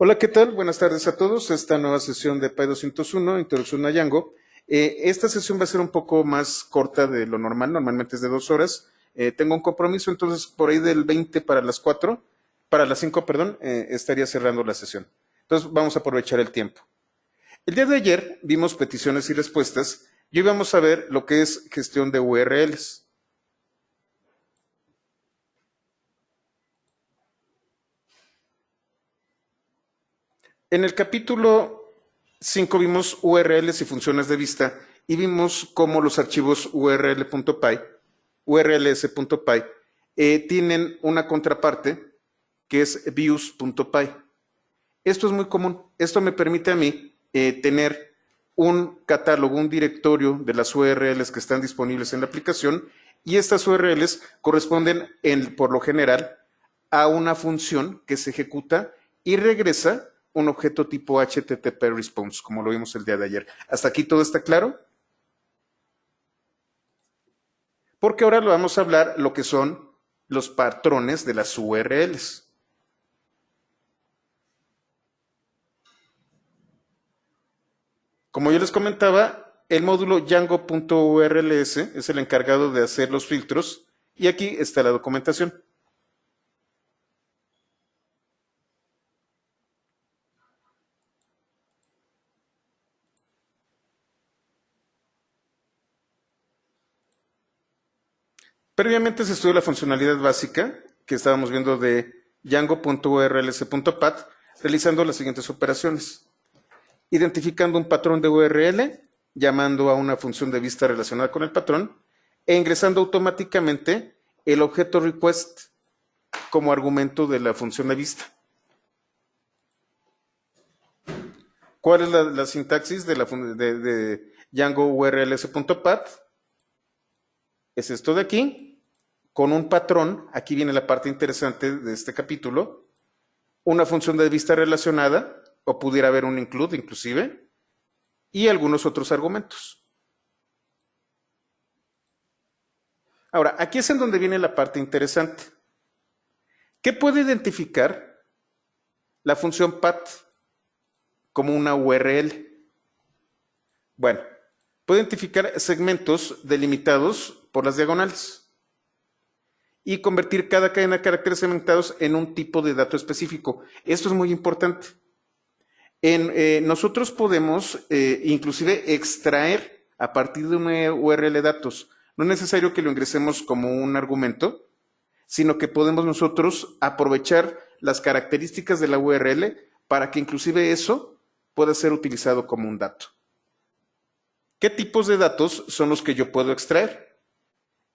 Hola, ¿qué tal? Buenas tardes a todos. Esta nueva sesión de PAI 201, Introducción a Django. Esta sesión va a ser un poco más corta de lo normal, normalmente es de 2 horas. Tengo un compromiso, entonces por ahí del 20 para las 4, para las 5, perdón, estaría cerrando la sesión. Entonces vamos a aprovechar el tiempo. El día de ayer vimos peticiones y respuestas y hoy vamos a ver lo que es gestión de URLs. En el capítulo 5 vimos URLs y funciones de vista y vimos cómo los archivos url.py, urls.py, tienen una contraparte que es views.py. Esto es muy común. Esto me permite a mí tener un catálogo, un directorio de las URLs que están disponibles en la aplicación y estas URLs corresponden por lo general a una función que se ejecuta y regresa un objeto tipo HTTP response, como lo vimos el día de ayer. ¿Hasta aquí todo está claro? Porque ahora lo vamos a hablar lo que son los patrones de las URLs. Como yo les comentaba, el módulo Django.urls es el encargado de hacer los filtros y aquí está la documentación. Previamente se estudió la funcionalidad básica que estábamos viendo de Django.urls.path realizando las siguientes operaciones. Identificando un patrón de URL, llamando a una función de vista relacionada con el patrón e ingresando automáticamente el objeto request como argumento de la función de vista. ¿Cuál es la sintaxis de Django urls.path? Es esto de aquí, con un patrón, aquí viene la parte interesante de este capítulo, una función de vista relacionada, o pudiera haber un include inclusive, y algunos otros argumentos. Ahora, aquí es en donde viene la parte interesante. ¿Qué puede identificar la función path como una URL? Bueno, puede identificar segmentos delimitados por las diagonales y convertir cada cadena de caracteres segmentados en un tipo de dato específico. Esto es muy importante. Nosotros podemos inclusive extraer a partir de una URL datos. No es necesario que lo ingresemos como un argumento, sino que podemos nosotros aprovechar las características de la URL para que inclusive eso pueda ser utilizado como un dato. ¿Qué tipos de datos son los que yo puedo extraer?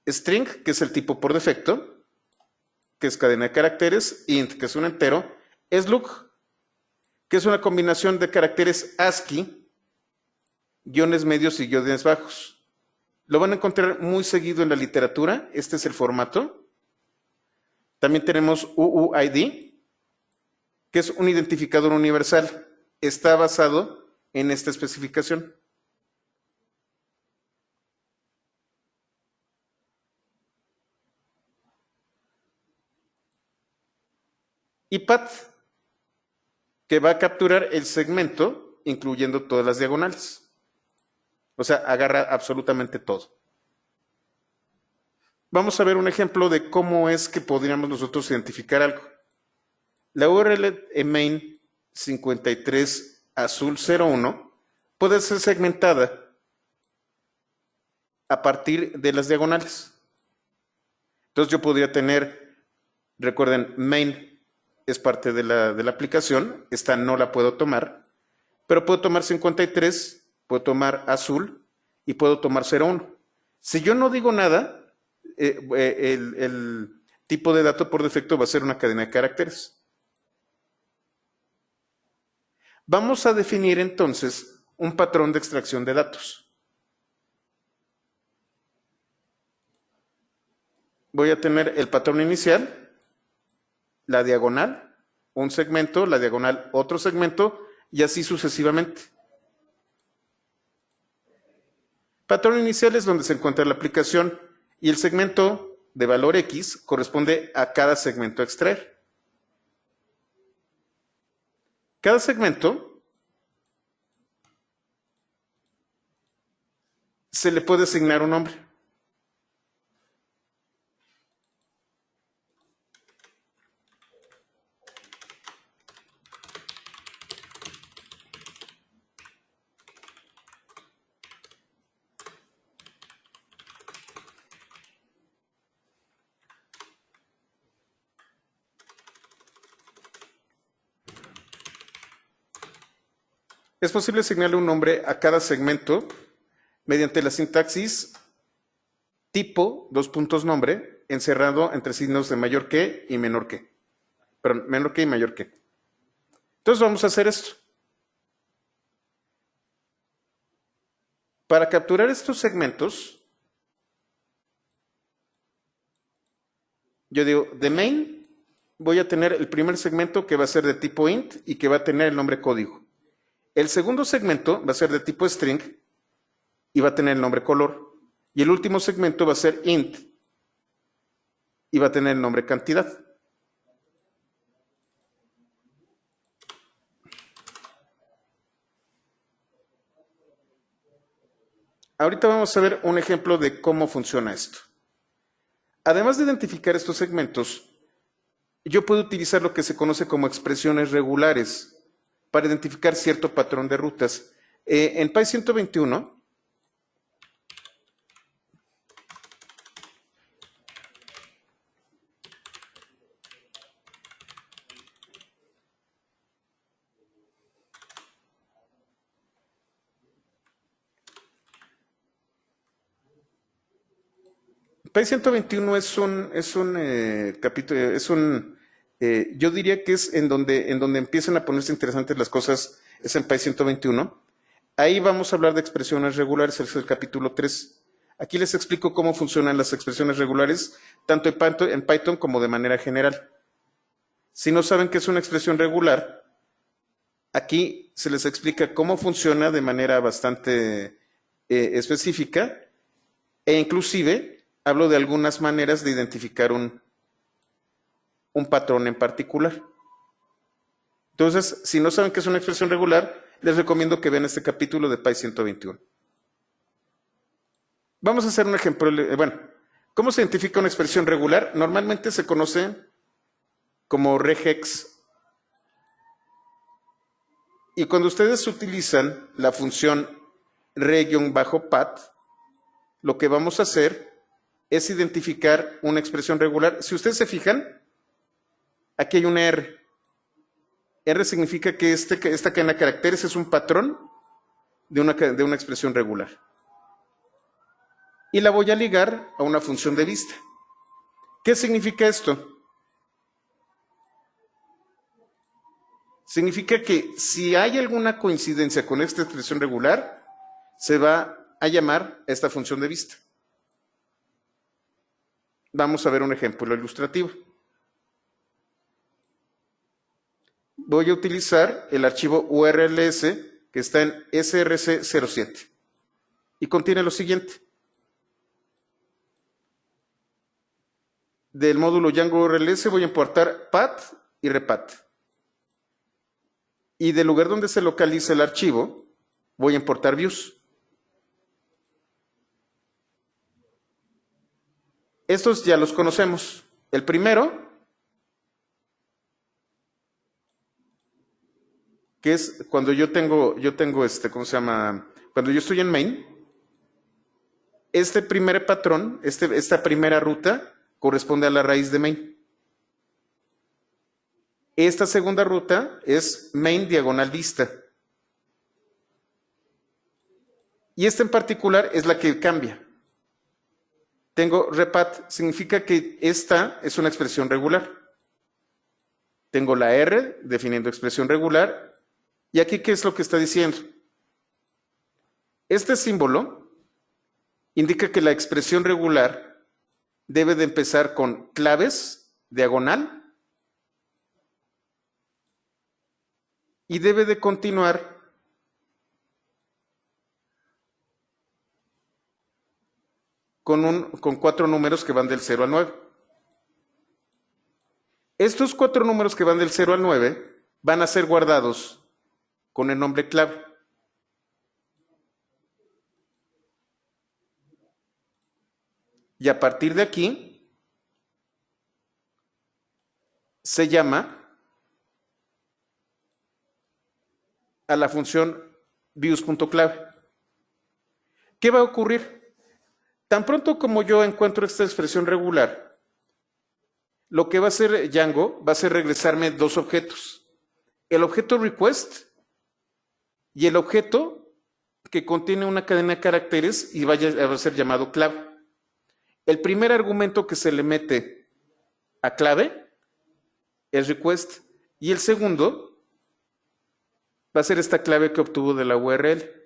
String, que es el tipo por defecto, que es cadena de caracteres, int, que es un entero, slug, que es una combinación de caracteres ASCII, guiones medios y guiones bajos. Lo van a encontrar muy seguido en la literatura, este es el formato. También tenemos UUID, que es un identificador universal. Está basado en esta especificación. Y path, que va a capturar el segmento, incluyendo todas las diagonales. O sea, agarra absolutamente todo. Vamos a ver un ejemplo de cómo es que podríamos nosotros identificar algo. La URL main 53 azul 01 puede ser segmentada a partir de las diagonales. Entonces yo podría tener, recuerden, main es parte de la aplicación, esta no la puedo tomar, pero puedo tomar 53, puedo tomar azul y puedo tomar 01. Si yo no digo nada, el tipo de dato por defecto va a ser una cadena de caracteres. Vamos a definir entonces un patrón de extracción de datos. Voy a tener el patrón inicial, la diagonal, un segmento, la diagonal, otro segmento, y así sucesivamente. Patrón inicial es donde se encuentra la aplicación y el segmento de valor X corresponde a cada segmento a extraer. Cada segmento se le puede asignar un nombre. Es posible asignarle un nombre a cada segmento mediante la sintaxis tipo, dos puntos nombre, encerrado entre signos de mayor que y menor que. Perdón, menor que y mayor que. Entonces vamos a hacer esto. Para capturar estos segmentos, yo digo, de main voy a tener el primer segmento que va a ser de tipo int y que va a tener el nombre código. El segundo segmento va a ser de tipo string y va a tener el nombre color. Y el último segmento va a ser int y va a tener el nombre cantidad. Ahorita vamos a ver un ejemplo de cómo funciona esto. Además de identificar estos segmentos, yo puedo utilizar lo que se conoce como expresiones regulares para identificar cierto patrón de rutas. En Py 121, Py 121 es un capítulo, yo diría que es en donde empiezan a ponerse interesantes las cosas, es en Py 121. Ahí vamos a hablar de expresiones regulares, es el capítulo 3. Aquí les explico cómo funcionan las expresiones regulares, tanto en Python como de manera general. Si no saben qué es una expresión regular, aquí se les explica cómo funciona de manera bastante específica e inclusive hablo de algunas maneras de identificar un patrón en particular. Entonces, si no saben qué es una expresión regular, les recomiendo que vean este capítulo de Py 121. Vamos a hacer un ejemplo. Bueno, ¿cómo se identifica una expresión regular? Normalmente se conoce como regex. Y cuando ustedes utilizan la función re-path, lo que vamos a hacer es identificar una expresión regular. Si ustedes se fijan, aquí hay una R. R significa que esta cadena de caracteres es un patrón de una expresión regular. Y la voy a ligar a una función de vista. ¿Qué significa esto? Significa que si hay alguna coincidencia con esta expresión regular, se va a llamar esta función de vista. Vamos a ver un ejemplo ilustrativo. Voy a utilizar el archivo URLs que está en src07 y contiene lo siguiente. Del módulo Django URLs voy a importar path y repath. Y del lugar donde se localiza el archivo, voy a importar views. Estos ya los conocemos. El primero, que es cuando yo tengo ¿cómo se llama? Cuando yo estoy en main, este primer patrón, esta primera ruta, corresponde a la raíz de main. Esta segunda ruta es main diagonal vista. Y esta en particular es la que cambia. Tengo repath, significa que esta es una expresión regular. Tengo la R definiendo expresión regular. Y aquí, ¿qué es lo que está diciendo? Este símbolo indica que la expresión regular debe de empezar con claves, diagonal, y debe de continuar con 4 números que van del 0 al 9. Estos 4 números que van del 0 al 9 van a ser guardados con el nombre clave. Y a partir de aquí se llama a la función views.clave. ¿Qué va a ocurrir? Tan pronto como yo encuentro esta expresión regular, lo que va a hacer Django va a ser regresarme dos objetos. El objeto request y el objeto que contiene una cadena de caracteres y va a ser llamado clave. El primer argumento que se le mete a clave es request y el segundo va a ser esta clave que obtuvo de la URL.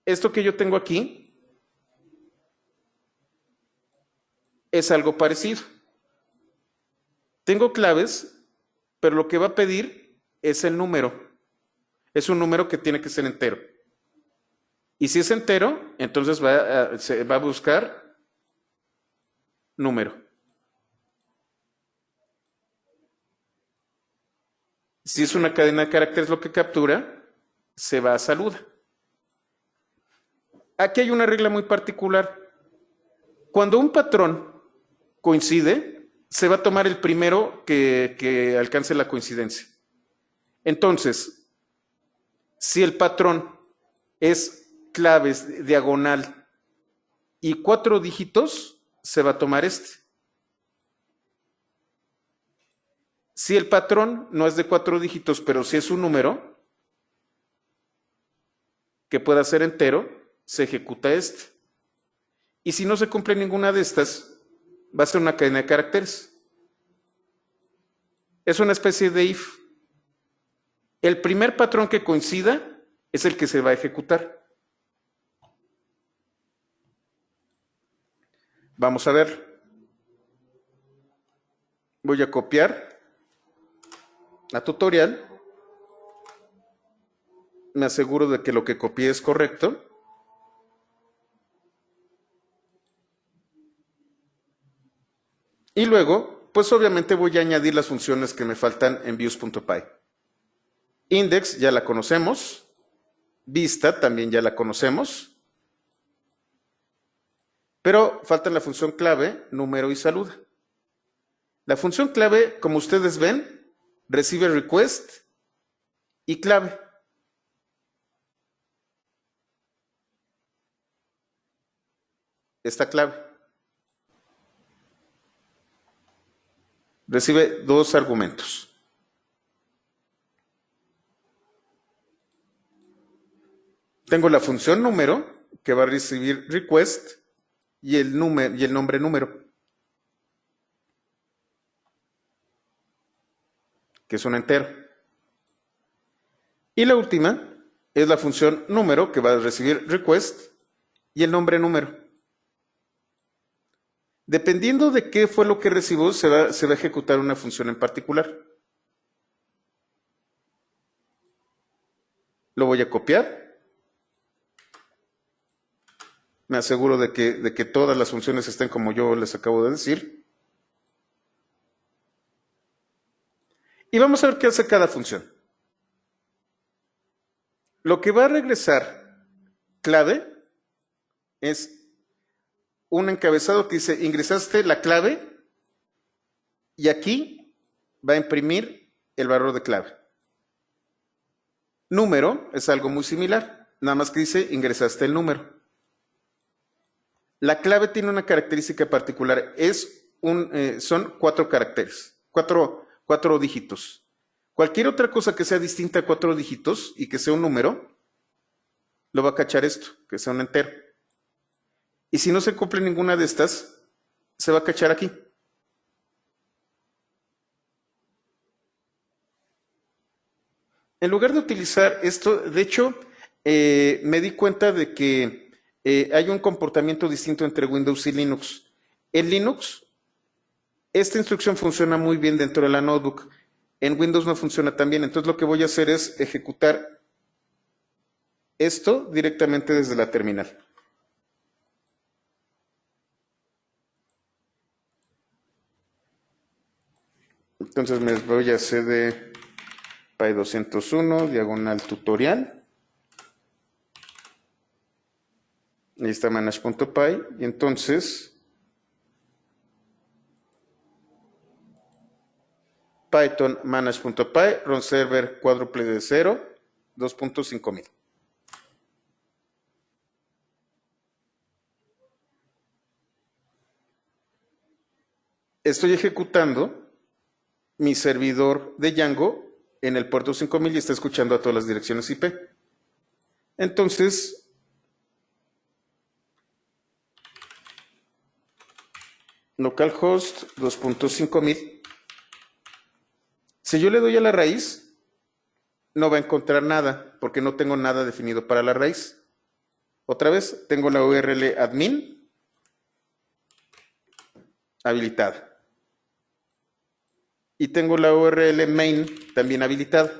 Esto que yo tengo aquí es algo parecido. Tengo claves, pero lo que va a pedir es el número. Es un número que tiene que ser entero. Y si es entero, entonces se va a buscar número. Si es una cadena de caracteres lo que captura, se va a saluda. Aquí hay una regla muy particular. Cuando un patrón coincide, se va a tomar el primero que alcance la coincidencia. Entonces, si el patrón es claves diagonal y 4 dígitos, se va a tomar este. Si el patrón no es de 4 dígitos, pero si es un número que pueda ser entero, se ejecuta este. Y si no se cumple ninguna de estas, va a ser una cadena de caracteres. Es una especie de if. El primer patrón que coincida es el que se va a ejecutar. Vamos a ver. Voy a copiar la tutorial. Me aseguro de que lo que copié es correcto. Y luego, pues obviamente voy a añadir las funciones que me faltan en views.py. Index ya la conocemos. Vista también ya la conocemos. Pero falta la función clave, número y saluda. La función clave, como ustedes ven, recibe request y clave. Esta clave. Recibe dos argumentos. Tengo la función número que va a recibir request y el nombre número, que es un entero. Y la última es la función número que va a recibir request y el nombre número. Dependiendo de qué fue lo que recibió, se va a ejecutar una función en particular. Lo voy a copiar. Me aseguro de que todas las funciones estén como yo les acabo de decir. Y vamos a ver qué hace cada función. Lo que va a regresar clave es un encabezado que dice ingresaste la clave y aquí va a imprimir el valor de clave. Número es algo muy similar, nada más que dice ingresaste el número. La clave tiene una característica particular, son 4 caracteres, 4 dígitos. Cualquier otra cosa que sea distinta a 4 dígitos y que sea un número, lo va a cachar esto, que sea un entero. Y si no se cumple ninguna de estas, se va a cachar aquí. En lugar de utilizar esto, de hecho, me di cuenta de que hay un comportamiento distinto entre Windows y Linux. En Linux, esta instrucción funciona muy bien dentro de la notebook. En Windows no funciona tan bien. Entonces lo que voy a hacer es ejecutar esto directamente desde la terminal. Entonces me voy a cd py 201 diagonal tutorial. Ahí está manage.py. Y entonces Python manage.py run server cuádruple de 0 2.5000. Estoy ejecutando mi servidor de Django en el puerto 5000 y está escuchando a todas las direcciones IP. Entonces, localhost 2.5000. Si yo le doy a la raíz, no va a encontrar nada, porque no tengo nada definido para la raíz. Otra vez, tengo la URL admin habilitada. Y tengo la URL main también habilitada.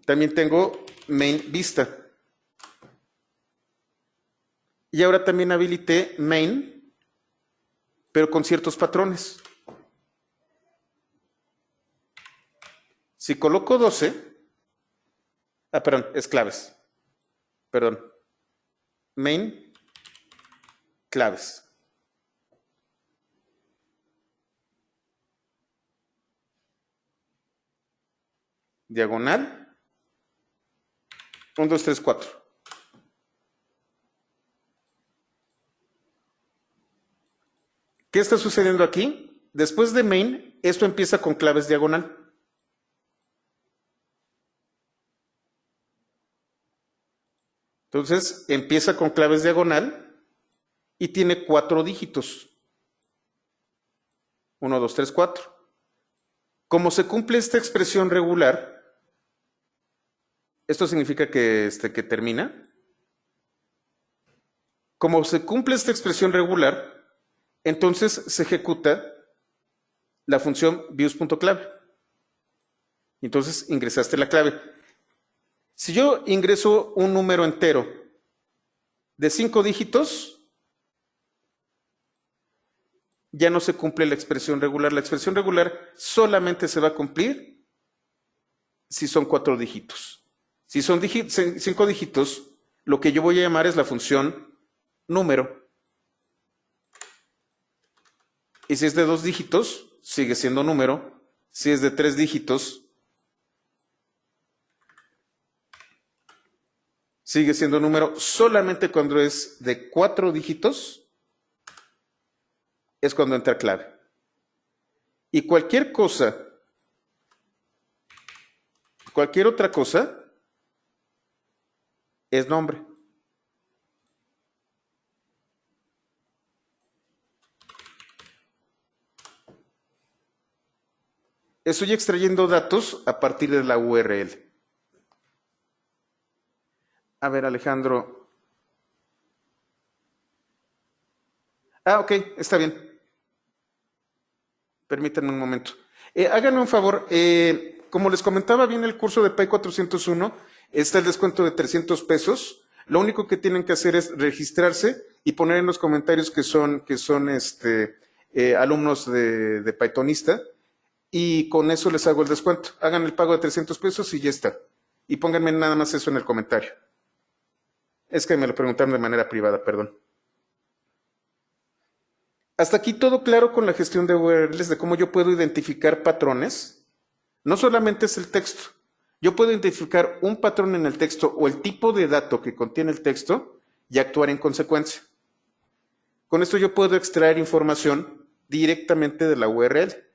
También tengo main vista. Y ahora también habilité main, pero con ciertos patrones. Si coloco 12, perdón, es claves. Perdón. Main, claves. Diagonal. 1, 2, 3, 4. ¿Qué está sucediendo aquí? Después de main, esto empieza con claves diagonal. Entonces, empieza con claves diagonal y tiene 4 dígitos. 1, 2, 3, 4. Como se cumple esta expresión regular, esto significa que termina. Como se cumple esta expresión regular, entonces se ejecuta la función views.clave. Entonces ingresaste la clave. Si yo ingreso un número entero de 5 dígitos, ya no se cumple la expresión regular. La expresión regular solamente se va a cumplir si son 4 dígitos. Si son 5 dígitos, lo que yo voy a llamar es la función número. Y si es de 2 dígitos, sigue siendo número. Si es de 3 dígitos, sigue siendo número. Solamente cuando es de 4 dígitos, es cuando entra clave. Y cualquier cosa, cualquier otra cosa, es nombre. Estoy extrayendo datos a partir de la URL. A ver, Alejandro. Ok, está bien. Permítanme un momento. Háganme un favor. Como les comentaba, viene el curso de Py 401. Está el descuento de 300 pesos. Lo único que tienen que hacer es registrarse y poner en los comentarios que son alumnos de Pythonista. Y con eso les hago el descuento. Hagan el pago de 300 pesos y ya está. Y pónganme nada más eso en el comentario. Es que me lo preguntaron de manera privada, perdón. Hasta aquí todo claro con la gestión de URLs, de cómo yo puedo identificar patrones. No solamente es el texto. Yo puedo identificar un patrón en el texto o el tipo de dato que contiene el texto y actuar en consecuencia. Con esto yo puedo extraer información directamente de la URL.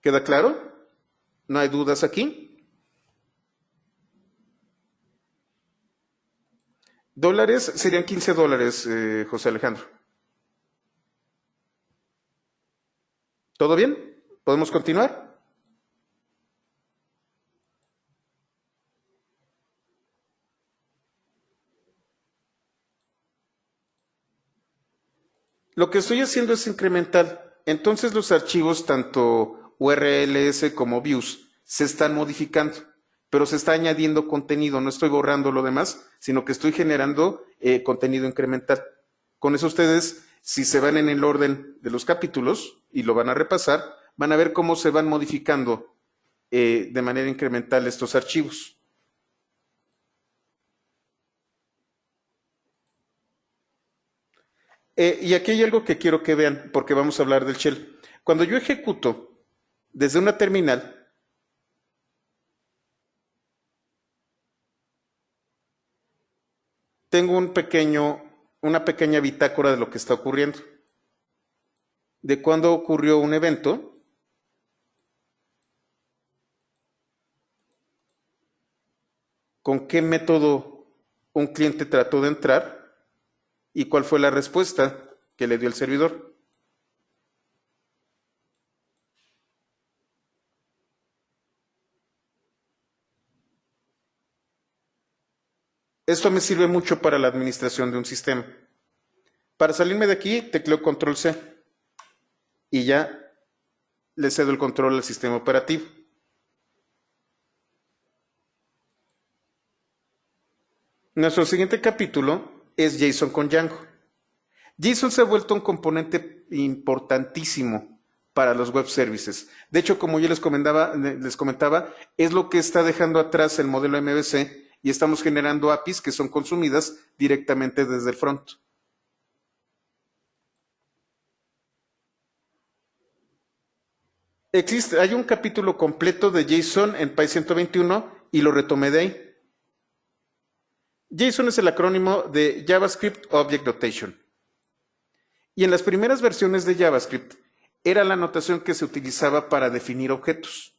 ¿Queda claro? ¿No hay dudas aquí? Dólares serían $15, José Alejandro. ¿Todo bien? ¿Podemos continuar? Lo que estoy haciendo es incremental. Entonces los archivos, tanto URLs como views, se están modificando. pero se está añadiendo contenido, no estoy borrando lo demás, sino que estoy generando contenido incremental. Con eso ustedes, si se van en el orden de los capítulos y lo van a repasar, van a ver cómo se van modificando de manera incremental estos archivos. Y aquí hay algo que quiero que vean, porque vamos a hablar del shell. Cuando yo ejecuto desde una terminal, tengo una pequeña bitácora de lo que está ocurriendo, de cuándo ocurrió un evento, con qué método un cliente trató de entrar y cuál fue la respuesta que le dio el servidor. Esto me sirve mucho para la administración de un sistema. Para salirme de aquí, tecleo Control C y ya le cedo el control al sistema operativo. Nuestro siguiente capítulo es JSON con Django. JSON se ha vuelto un componente importantísimo para los web services. De hecho, como yo les comentaba, es lo que está dejando atrás el modelo MVC y estamos generando APIs que son consumidas directamente desde el front. Hay un capítulo completo de JSON en PY 121 y lo retomé de ahí. JSON es el acrónimo de JavaScript Object Notation. Y en las primeras versiones de JavaScript era la notación que se utilizaba para definir objetos.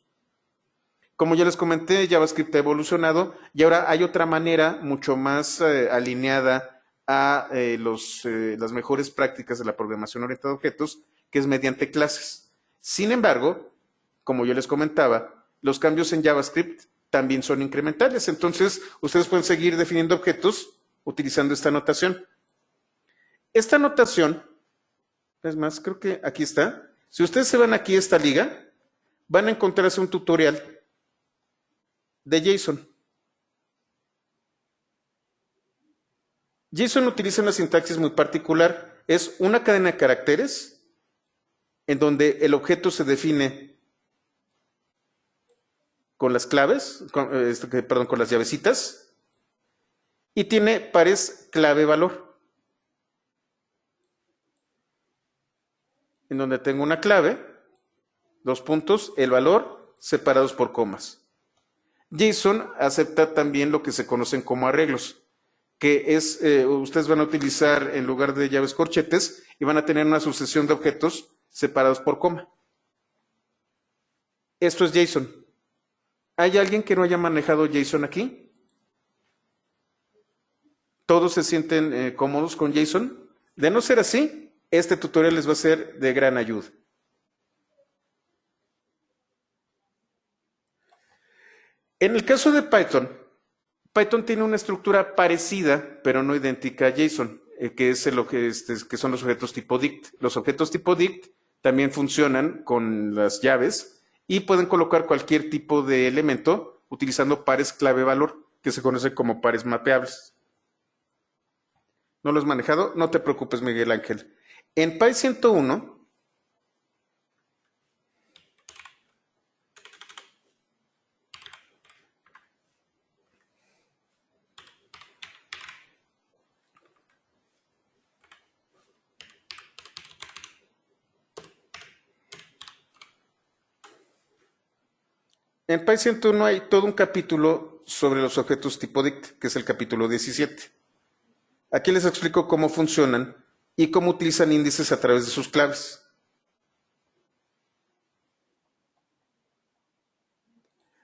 Como ya les comenté, JavaScript ha evolucionado y ahora hay otra manera mucho más alineada a las mejores prácticas de la programación orientada a objetos, que es mediante clases. Sin embargo, como yo les comentaba, los cambios en JavaScript también son incrementales. Entonces, ustedes pueden seguir definiendo objetos utilizando esta notación. Esta notación, es más, creo que aquí está. Si ustedes se van aquí a esta liga, van a encontrarse un tutorial de JSON. JSON utiliza una sintaxis muy particular. Es una cadena de caracteres en donde el objeto se define con las claves, con las llavecitas, y tiene pares clave-valor, en donde tengo una clave, dos puntos, el valor, separados por comas. JSON acepta también lo que se conocen como arreglos, que es, ustedes van a utilizar en lugar de llaves corchetes y van a tener una sucesión de objetos separados por coma. Esto es JSON. ¿Hay alguien que no haya manejado JSON aquí? ¿Todos se sienten cómodos con JSON? De no ser así, este tutorial les va a ser de gran ayuda. En el caso de Python, Python tiene una estructura parecida, pero no idéntica a JSON, que son los objetos tipo dict. Los objetos tipo dict también funcionan con las llaves y pueden colocar cualquier tipo de elemento utilizando pares clave-valor, que se conocen como pares mapeables. ¿No lo has manejado? No te preocupes, Miguel Ángel. En Py 101, en Py 101 hay todo un capítulo sobre los objetos tipo dict, que es el capítulo 17. Aquí les explico cómo funcionan y cómo utilizan índices a través de sus claves.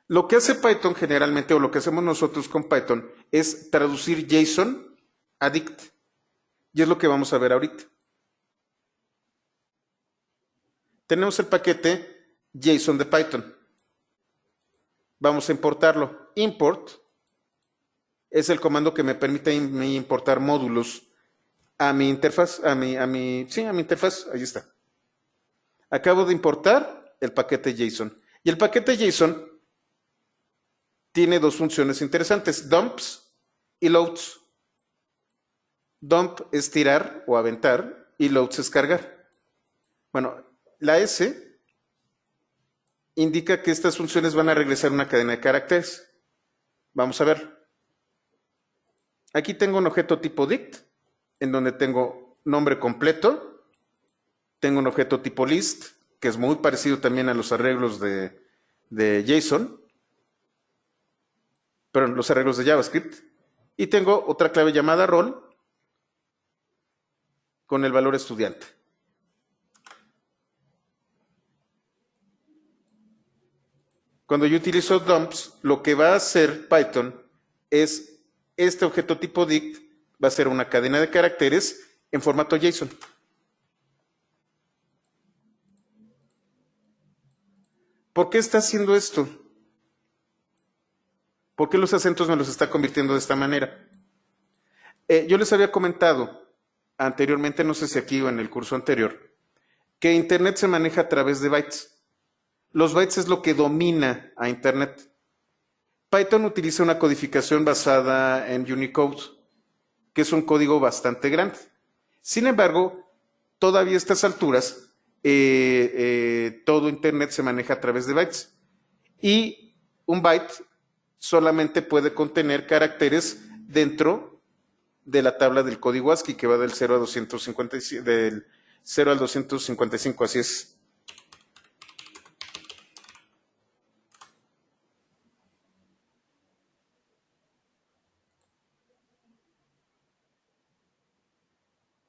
Lo que hace Python generalmente, o lo que hacemos nosotros con Python, es traducir JSON a dict. Y es lo que vamos a ver ahorita. Tenemos el paquete JSON de Python. Vamos a importarlo. Import es el comando que me permite importar módulos a mi interfaz, a mi interfaz, ahí está. Acabo de importar el paquete JSON. Y el paquete JSON tiene dos funciones interesantes, dumps y loads. Dump es tirar o aventar y loads es cargar. Bueno, la S indica que estas funciones van a regresar una cadena de caracteres. Vamos a ver. Aquí tengo un objeto tipo dict, en donde tengo nombre completo, tengo un objeto tipo list, que es muy parecido también a los arreglos de JSON, pero los arreglos de JavaScript, y tengo otra clave llamada role con el valor estudiante. Cuando yo utilizo dumps, lo que va a hacer Python es este objeto tipo dict va a ser una cadena de caracteres en formato JSON. ¿Por qué está haciendo esto? ¿Por qué los acentos me los está convirtiendo de esta manera? Yo les había comentado anteriormente, no sé si aquí o en el curso anterior, que Internet se maneja a través de bytes. Los bytes es lo que domina a Internet. Python utiliza una codificación basada en Unicode, que es un código bastante grande. Sin embargo, todavía a estas alturas, todo Internet se maneja a través de bytes. Y un byte solamente puede contener caracteres dentro de la tabla del código ASCII, que va del 0 a 255, del 0 al 255, así es.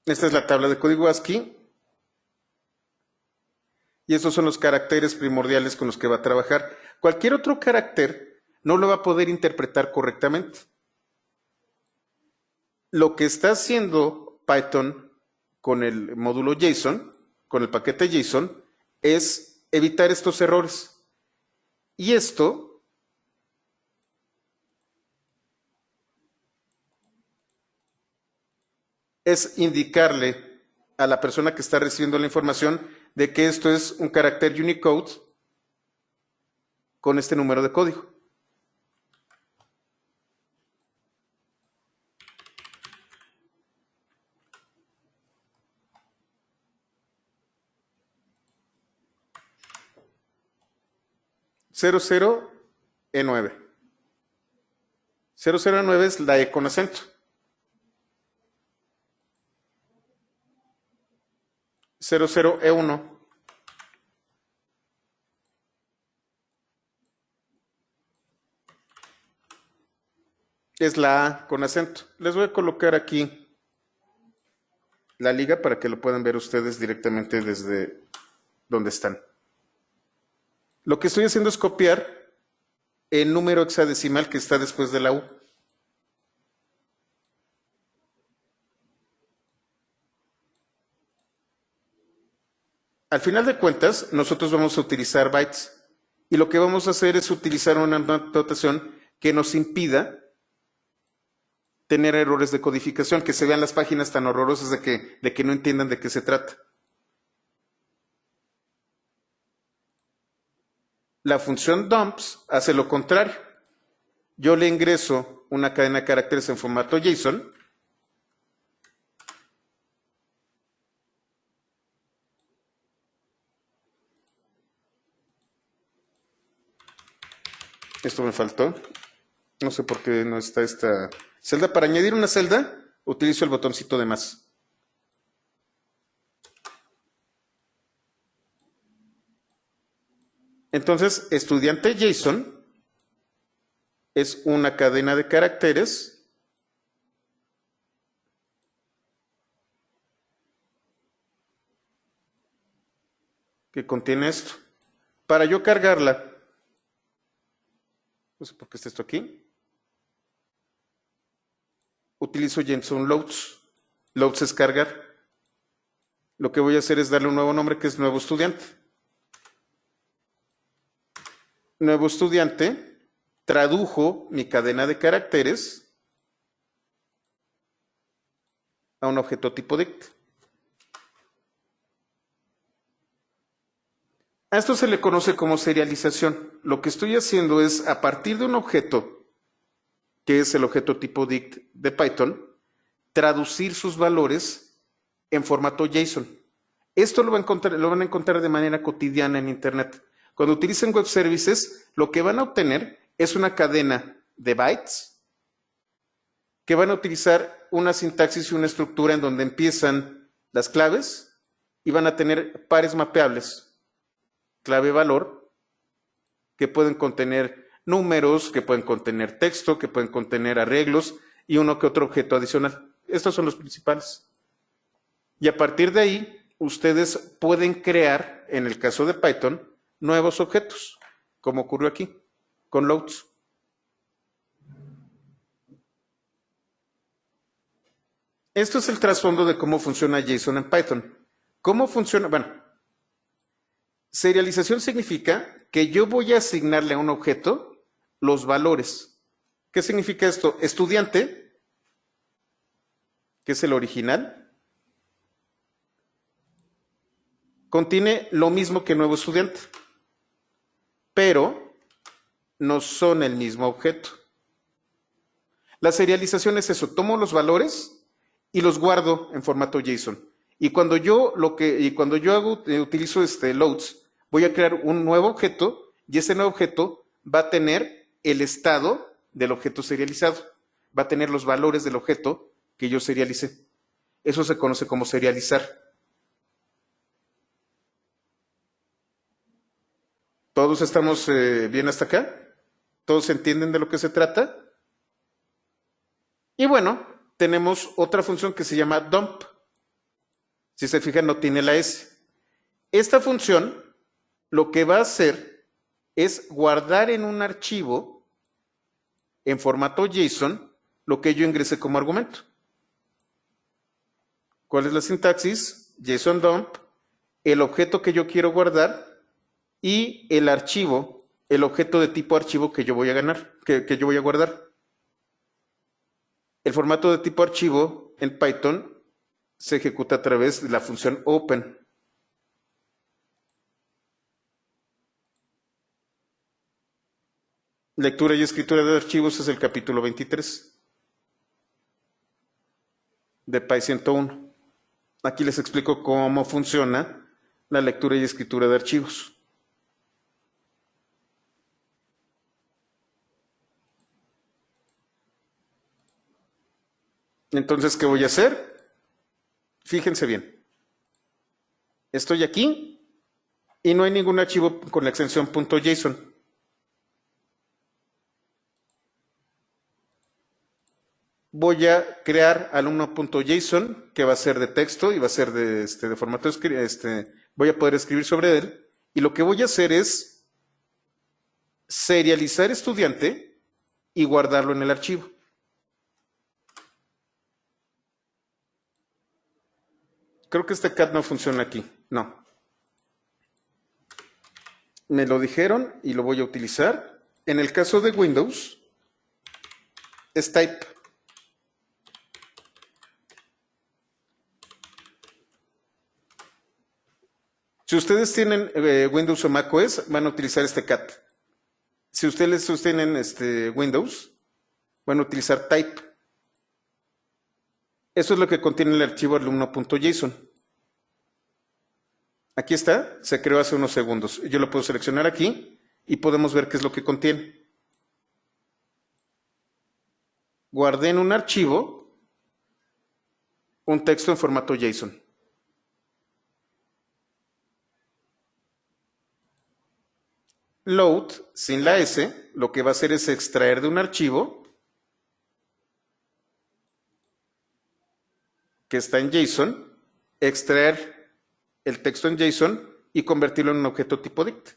Esta es la tabla de código ASCII y estos son los caracteres primordiales con los que va a trabajar. Cualquier otro carácter no lo va a poder interpretar correctamente. Lo que está haciendo Python con el módulo JSON, con el paquete JSON, es evitar estos errores. Y esto es indicarle a la persona que está recibiendo la información de que esto es un carácter Unicode con este número de código. E9. 00E9 es la E con acento. 00E1 es la A con acento. Les voy a colocar aquí la liga para que lo puedan ver ustedes directamente desde donde están. Lo que estoy haciendo es copiar el número hexadecimal que está después de la U. Al final de cuentas, nosotros vamos a utilizar bytes y lo que vamos a hacer es utilizar una notación que nos impida tener errores de codificación, que se vean las páginas tan horrorosas de que no entiendan de qué se trata. La función dumps hace lo contrario. Yo le ingreso una cadena de caracteres en formato JSON esto me faltó. No sé por qué no está esta celda. Para añadir una celda, utilizo el botoncito de más. Entonces, estudiante JSON es una cadena de caracteres que contiene esto. Para yo cargarla, no sé por qué está esto aquí, utilizo JSON loads. Loads es cargar. Lo que voy a hacer es darle un nuevo nombre que es nuevo estudiante. Nuevo estudiante tradujo mi cadena de caracteres a un objeto tipo dict. A esto se le conoce como serialización. Lo que estoy haciendo es, a partir de un objeto, que es el objeto tipo dict de Python, traducir sus valores en formato JSON. Esto lo van a encontrar de manera cotidiana en Internet. Cuando utilicen web services, lo que van a obtener es una cadena de bytes que van a utilizar una sintaxis y una estructura en donde empiezan las claves y van a tener pares mapeables, clave-valor, que pueden contener números, que pueden contener texto, que pueden contener arreglos y uno que otro objeto adicional. Estos son los principales. Y a partir de ahí, ustedes pueden crear, en el caso de Python, nuevos objetos, como ocurrió aquí, con loads. Esto es el trasfondo de cómo funciona JSON en Python. ¿Cómo funciona? Bueno, serialización significa que yo voy a asignarle a un objeto los valores. ¿Qué significa esto? Estudiante, que es el original, contiene lo mismo que nuevo estudiante, pero no son el mismo objeto. La serialización es eso, tomo los valores y los guardo en formato JSON. Y cuando yo utilizo loads, voy a crear un nuevo objeto y ese nuevo objeto va a tener el estado del objeto serializado. Va a tener los valores del objeto que yo serialicé. Eso se conoce como serializar. ¿Todos estamos bien hasta acá? ¿Todos entienden de lo que se trata? Y bueno, tenemos otra función que se llama dump. Si se fijan, no tiene la S. Esta función lo que va a hacer es guardar en un archivo en formato JSON lo que yo ingresé como argumento. ¿Cuál es la sintaxis? JSON dump, el objeto que yo quiero guardar y el archivo, el objeto de tipo archivo que yo voy a que yo voy a guardar. El formato de tipo archivo en Python se ejecuta a través de la función open. Lectura y escritura de archivos es el capítulo 23 de Py 101. Aquí les explico cómo funciona la lectura y escritura de archivos. Entonces, ¿qué voy a hacer? Fíjense bien. Estoy aquí y no hay ningún archivo con la extensión .json. Voy a crear alumno.json que va a ser de texto y va a ser de formato voy a poder escribir sobre él y lo que voy a hacer es serializar estudiante y guardarlo en el archivo. Creo que este cat no funciona aquí. No. Me lo dijeron y lo voy a utilizar. En el caso de Windows, es type. Si ustedes tienen Windows o macOS, van a utilizar este cat. Si ustedes tienen Windows, van a utilizar type. Eso es lo que contiene el archivo alumno.json. Aquí está, se creó hace unos segundos. Yo lo puedo seleccionar aquí y podemos ver qué es lo que contiene. Guardé en un archivo un texto en formato JSON. Load, sin la S, lo que va a hacer es extraer de un archivo que está en JSON, extraer el texto en JSON y convertirlo en un objeto tipo dict.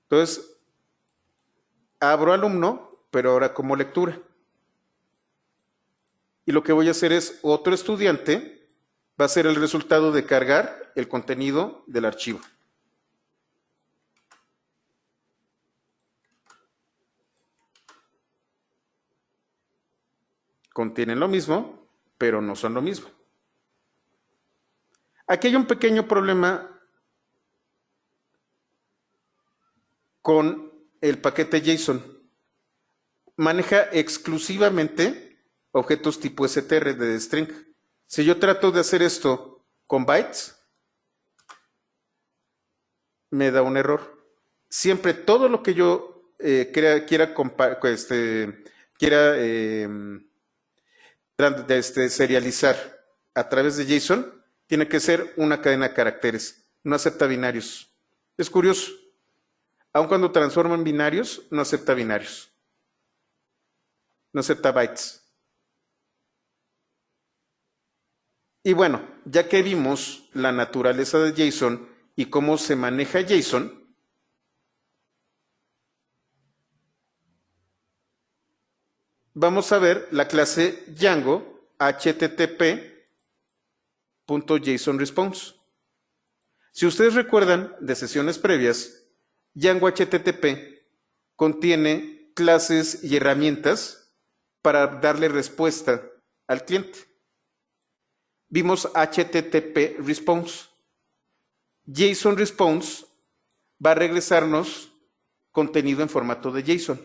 Entonces, abro alumno, pero ahora como lectura. Y lo que voy a hacer es otro estudiante va a ser el resultado de cargar el contenido del archivo. Contienen lo mismo, pero no son lo mismo. Aquí hay un pequeño problema con el paquete JSON. Maneja exclusivamente objetos tipo str de string. Si yo trato de hacer esto con bytes, me da un error. Siempre todo lo que yo quiera serializar a través de JSON, tiene que ser una cadena de caracteres. No acepta binarios. Es curioso. Aun cuando transforma en binarios, no acepta binarios. No acepta bytes. Y bueno, ya que vimos la naturaleza de JSON y cómo se maneja JSON, vamos a ver la clase Django http.jsonResponse. Si ustedes recuerdan de sesiones previas, Django HTTP contiene clases y herramientas para darle respuesta al cliente. Vimos HTTP Response. JSON Response va a regresarnos contenido en formato de JSON.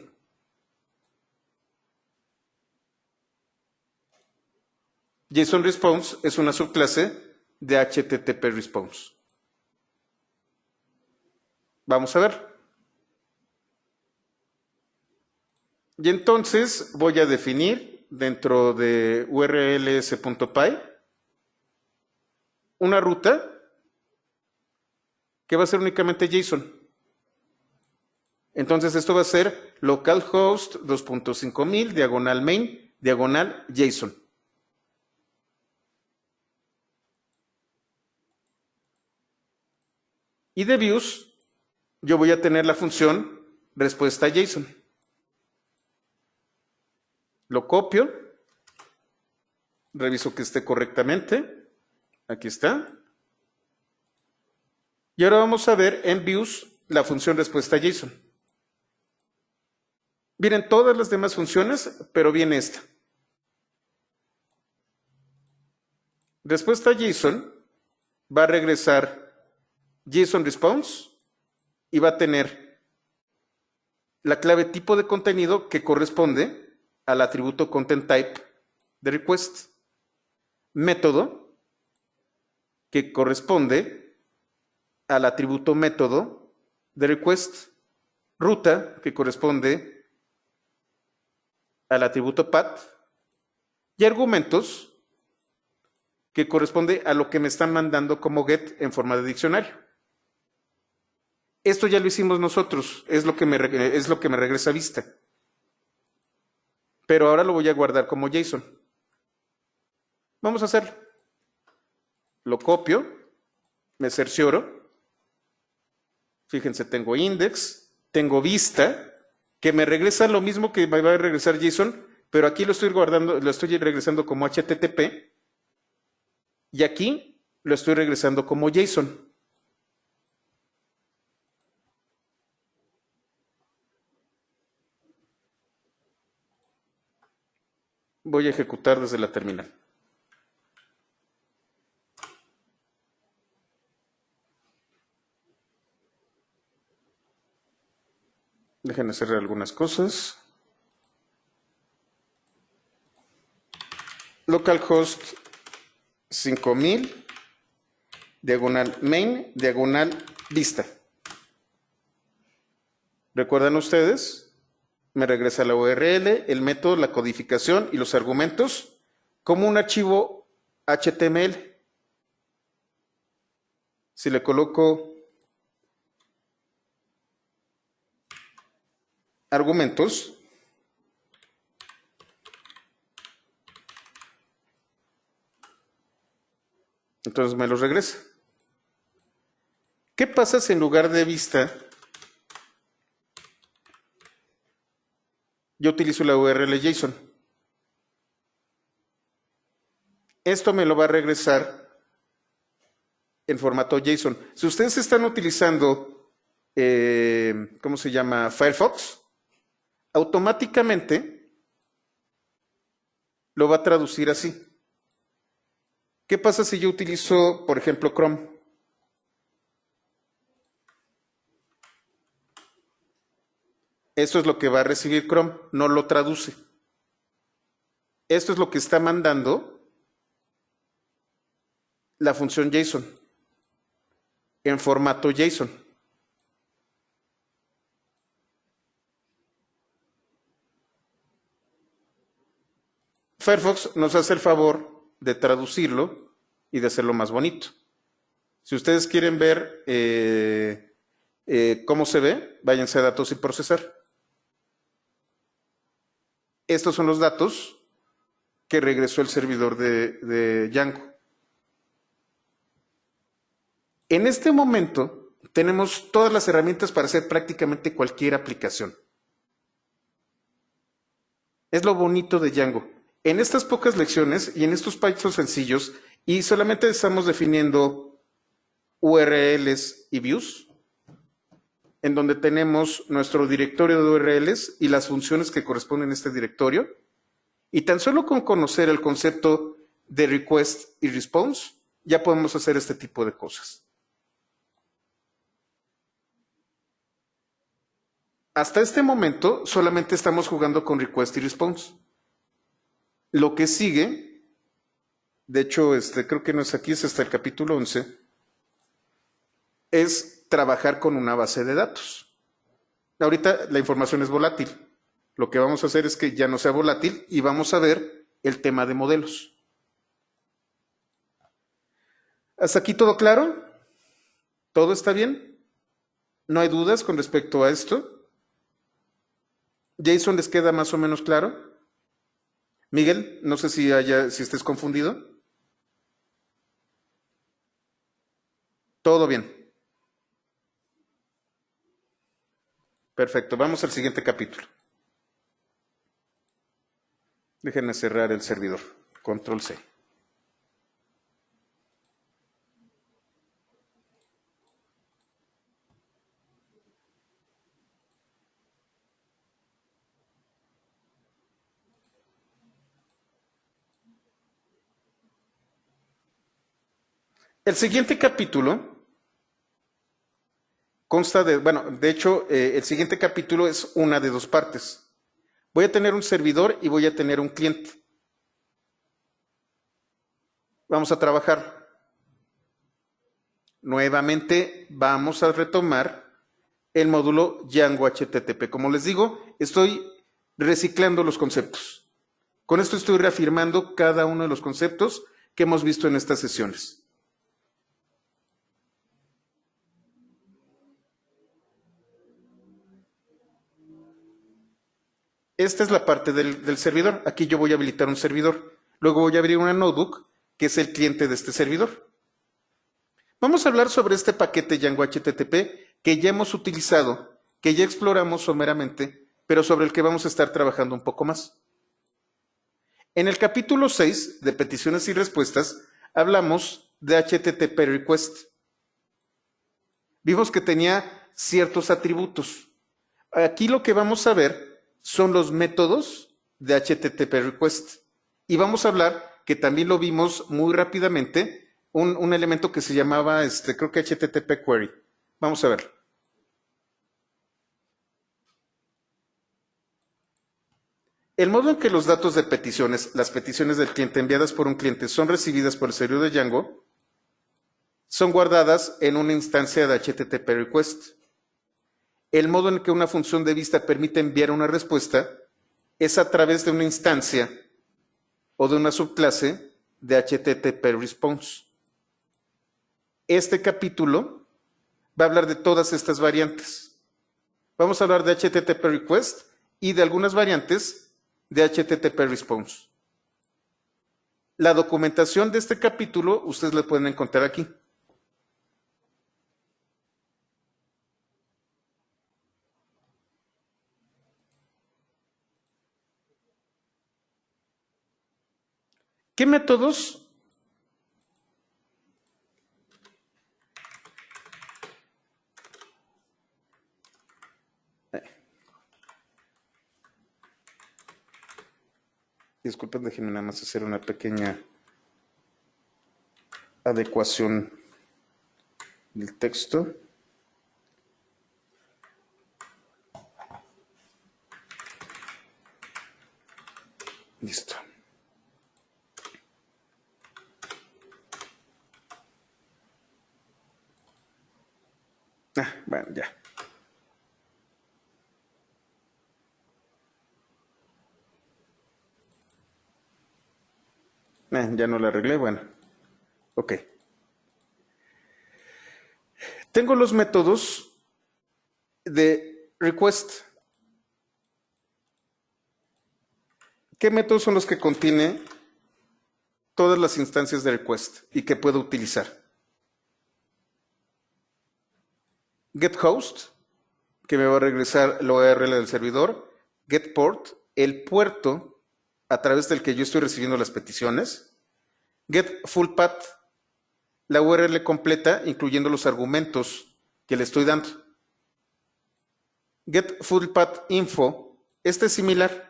JSON Response es una subclase de HTTP Response. Vamos a ver. Y entonces voy a definir dentro de urls.py una ruta que va a ser únicamente JSON. Entonces esto va a ser localhost 2.5000 diagonal main diagonal JSON. Y de views yo voy a tener la función respuesta JSON. Lo copio, reviso que esté correctamente. Aquí está. Y ahora vamos a ver en views la función respuesta JSON. Vienen todas las demás funciones, pero viene esta. Respuesta JSON va a regresar JSON response y va a tener la clave tipo de contenido que corresponde al atributo content type de request, método que corresponde al atributo método de request, ruta que corresponde al atributo path y argumentos que corresponde a lo que me están mandando como get en forma de diccionario. Esto ya lo hicimos nosotros, es lo que me regresa a vista. Pero ahora lo voy a guardar como JSON. Vamos a hacerlo. Lo copio, me cercioro. Fíjense, tengo index, tengo vista, que me regresa lo mismo que me va a regresar JSON, pero aquí lo estoy guardando, lo estoy regresando como HTTP y aquí lo estoy regresando como JSON. Voy a ejecutar desde la terminal. Déjenme hacer algunas cosas. Localhost 5000 diagonal main diagonal vista. ¿Recuerdan ustedes? Me regresa la URL, el método, la codificación y los argumentos como un archivo HTML. Si le coloco argumentos, entonces me los regresa. ¿Qué pasa si en lugar de vista yo utilizo la URL JSON? Esto me lo va a regresar en formato JSON. Si ustedes están utilizando, ¿cómo se llama? Firefox, automáticamente lo va a traducir así. ¿Qué pasa si yo utilizo, por ejemplo, Chrome? Esto es lo que va a recibir Chrome, no lo traduce. Esto es lo que está mandando la función JSON en formato JSON. Firefox nos hace el favor de traducirlo y de hacerlo más bonito. Si ustedes quieren ver cómo se ve, váyanse a datos y procesar. Estos son los datos que regresó el servidor de Django. En este momento tenemos todas las herramientas para hacer prácticamente cualquier aplicación. Es lo bonito de Django. En estas pocas lecciones y en estos pasos sencillos, y solamente estamos definiendo URLs y views, en donde tenemos nuestro directorio de URLs y las funciones que corresponden a este directorio. Y tan solo con conocer el concepto de request y response, ya podemos hacer este tipo de cosas. Hasta este momento solamente estamos jugando con request y response. Lo que sigue, de hecho, creo que no es aquí, es hasta el capítulo 11, es trabajar con una base de datos. Ahorita la información es volátil. Lo que vamos a hacer es que ya no sea volátil y vamos a ver el tema de modelos. ¿Hasta aquí todo claro? ¿Todo está bien? ¿No hay dudas con respecto a esto? ¿Jason les queda más o menos claro? Miguel, no sé si estés confundido. Todo bien. Perfecto, vamos al siguiente capítulo. Déjenme cerrar el servidor. Control C. El siguiente capítulo consta de, bueno, de hecho, el siguiente capítulo es una de dos partes. Voy a tener un servidor y voy a tener un cliente. Vamos a trabajar. Nuevamente vamos a retomar el módulo Django HTTP. Como les digo, estoy reciclando los conceptos. Con esto estoy reafirmando cada uno de los conceptos que hemos visto en estas sesiones. Esta es la parte del servidor. Aquí yo voy a habilitar un servidor. Luego voy a abrir una notebook, que es el cliente de este servidor. Vamos a hablar sobre este paquete Django HTTP que ya hemos utilizado, que ya exploramos someramente, pero sobre el que vamos a estar trabajando un poco más. En el capítulo 6 de peticiones y respuestas, hablamos de HTTP Request. Vimos que tenía ciertos atributos. Aquí lo que vamos a ver son los métodos de HTTP Request. Y vamos a hablar, que también lo vimos muy rápidamente, un elemento que se llamaba, creo que HTTP Query. Vamos a ver. El modo en que los datos de peticiones, las peticiones del cliente enviadas por un cliente son recibidas por el servidor de Django, son guardadas en una instancia de HTTP Request. El modo en que una función de vista permite enviar una respuesta es a través de una instancia o de una subclase de HTTP Response. Este capítulo va a hablar de todas estas variantes. Vamos a hablar de HTTP Request y de algunas variantes de HTTP Response. La documentación de este capítulo ustedes la pueden encontrar aquí. ¿Qué métodos? Disculpen, déjenme nada más hacer una pequeña adecuación del texto. Listo. Bueno, ya. Ya no la arreglé, bueno. Ok. Tengo los métodos de request. ¿Qué métodos son los que contiene todas las instancias de request y que puedo utilizar? GetHost, que me va a regresar la URL del servidor. GetPort, el puerto a través del que yo estoy recibiendo las peticiones. GetFullPath, la URL completa, incluyendo los argumentos que le estoy dando. GetFullPathInfo, este es similar.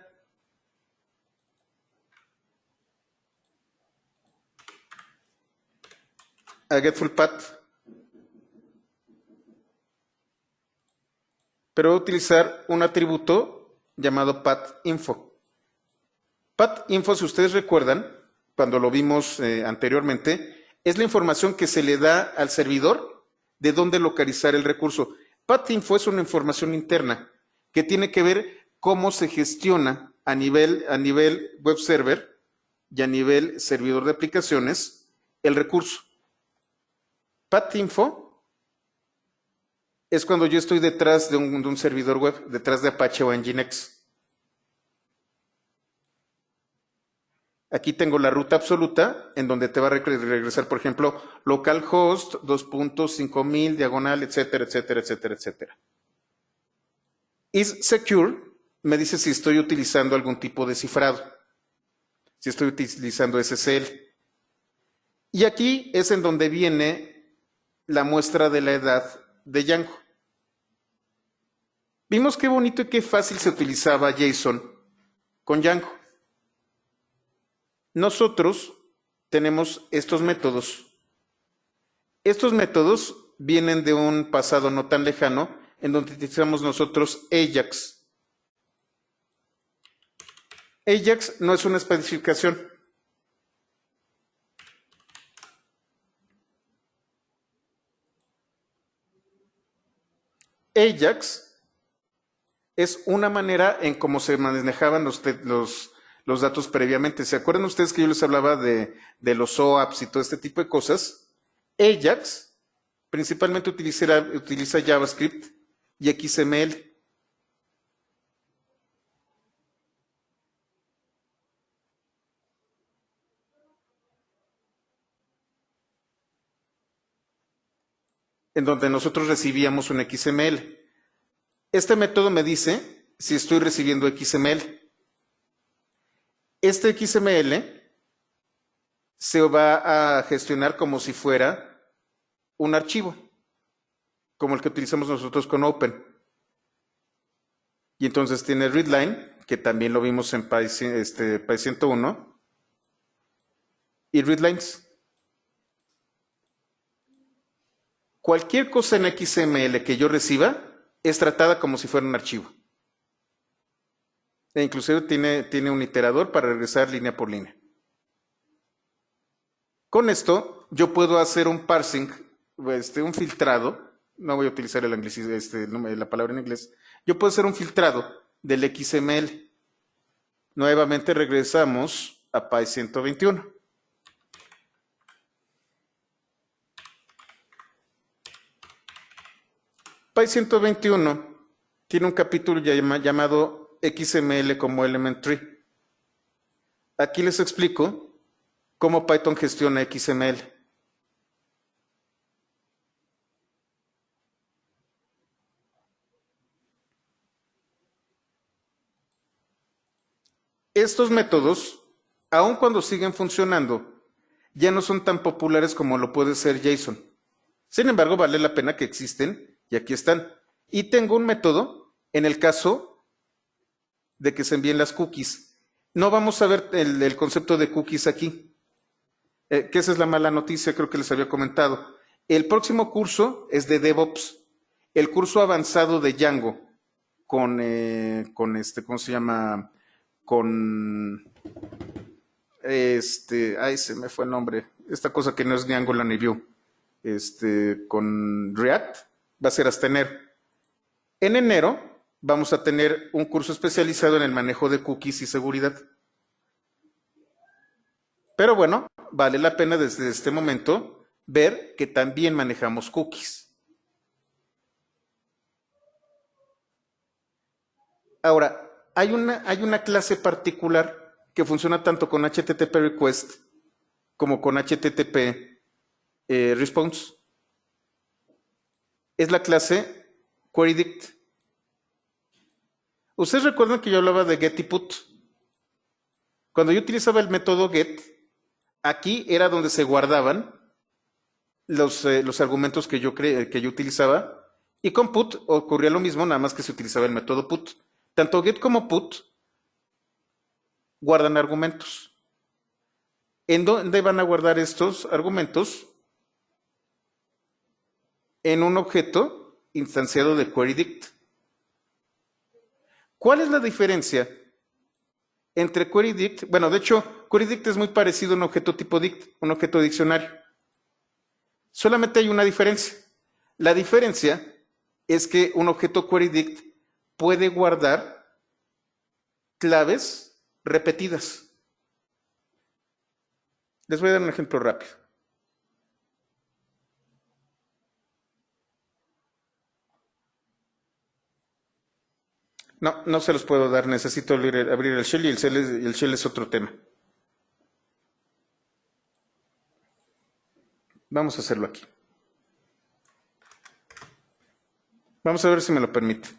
A GetFullPath, pero voy a utilizar un atributo llamado PathInfo. PathInfo, si ustedes recuerdan, cuando lo vimos anteriormente, es la información que se le da al servidor de dónde localizar el recurso. PathInfo es una información interna que tiene que ver cómo se gestiona a nivel web server y a nivel servidor de aplicaciones el recurso. PathInfo es cuando yo estoy detrás de un servidor web, detrás de Apache o Nginx. Aquí tengo la ruta absoluta, en donde te va a regresar, por ejemplo, localhost 2.5000, diagonal, etcétera, etcétera, etcétera, etcétera. IsSecure me dice si estoy utilizando algún tipo de cifrado, si estoy utilizando SSL. Y aquí es en donde viene la muestra de la edad de Django. Vimos qué bonito y qué fácil se utilizaba JSON con Django. Nosotros tenemos estos métodos. Estos métodos vienen de un pasado no tan lejano, en donde utilizamos nosotros Ajax. Ajax no es una especificación. Ajax es una manera en cómo se manejaban los datos previamente. ¿Se acuerdan ustedes que yo les hablaba de los OAPs y todo este tipo de cosas? Ajax principalmente utiliza JavaScript y XML. En donde nosotros recibíamos un XML. Este método me dice si estoy recibiendo XML. Este XML se va a gestionar como si fuera un archivo, como el que utilizamos nosotros con Open. Y entonces tiene readline, que también lo vimos en Py 101, y readlines. Cualquier cosa en XML que yo reciba es tratada como si fuera un archivo. E inclusive tiene un iterador para regresar línea por línea. Con esto yo puedo hacer un parsing, un filtrado. No voy a utilizar la palabra en inglés. Yo puedo hacer un filtrado del XML. Nuevamente regresamos a Py 121. Py 121 tiene un capítulo llamado XML como element tree. Aquí les explico cómo Python gestiona XML. Estos métodos, aun cuando siguen funcionando, ya no son tan populares como lo puede ser JSON. Sin embargo, vale la pena que existen y aquí están. Y tengo un método en el caso de que se envíen las cookies. No vamos a ver el concepto de cookies aquí, que esa es la mala noticia, creo que les había comentado. El próximo curso es de DevOps, el curso avanzado de Django, ¿cómo se llama? Con ay, se me fue el nombre, esta cosa que no es ni Angular ni Vue, con React, va a ser hasta enero. En enero vamos a tener un curso especializado en el manejo de cookies y seguridad. Pero bueno, vale la pena desde este momento ver que también manejamos cookies. Ahora, hay una clase particular que funciona tanto con HTTP request como con HTTP response. Es la clase queryDict. Ustedes recuerdan que yo hablaba de get y put. Cuando yo utilizaba el método get, aquí era donde se guardaban los argumentos que yo utilizaba. Y con put ocurría lo mismo, nada más que se utilizaba el método put. Tanto get como put guardan argumentos. ¿En dónde van a guardar estos argumentos? En un objeto instanciado de queryDict. ¿Cuál es la diferencia entre queryDict? Bueno, de hecho, queryDict es muy parecido a un objeto tipo dict, un objeto diccionario. Solamente hay una diferencia. La diferencia es que un objeto queryDict puede guardar claves repetidas. Les voy a dar un ejemplo rápido. No, no se los puedo dar. Necesito abrir el shell y el shell es otro tema. Vamos a hacerlo aquí. Vamos a ver si me lo permite.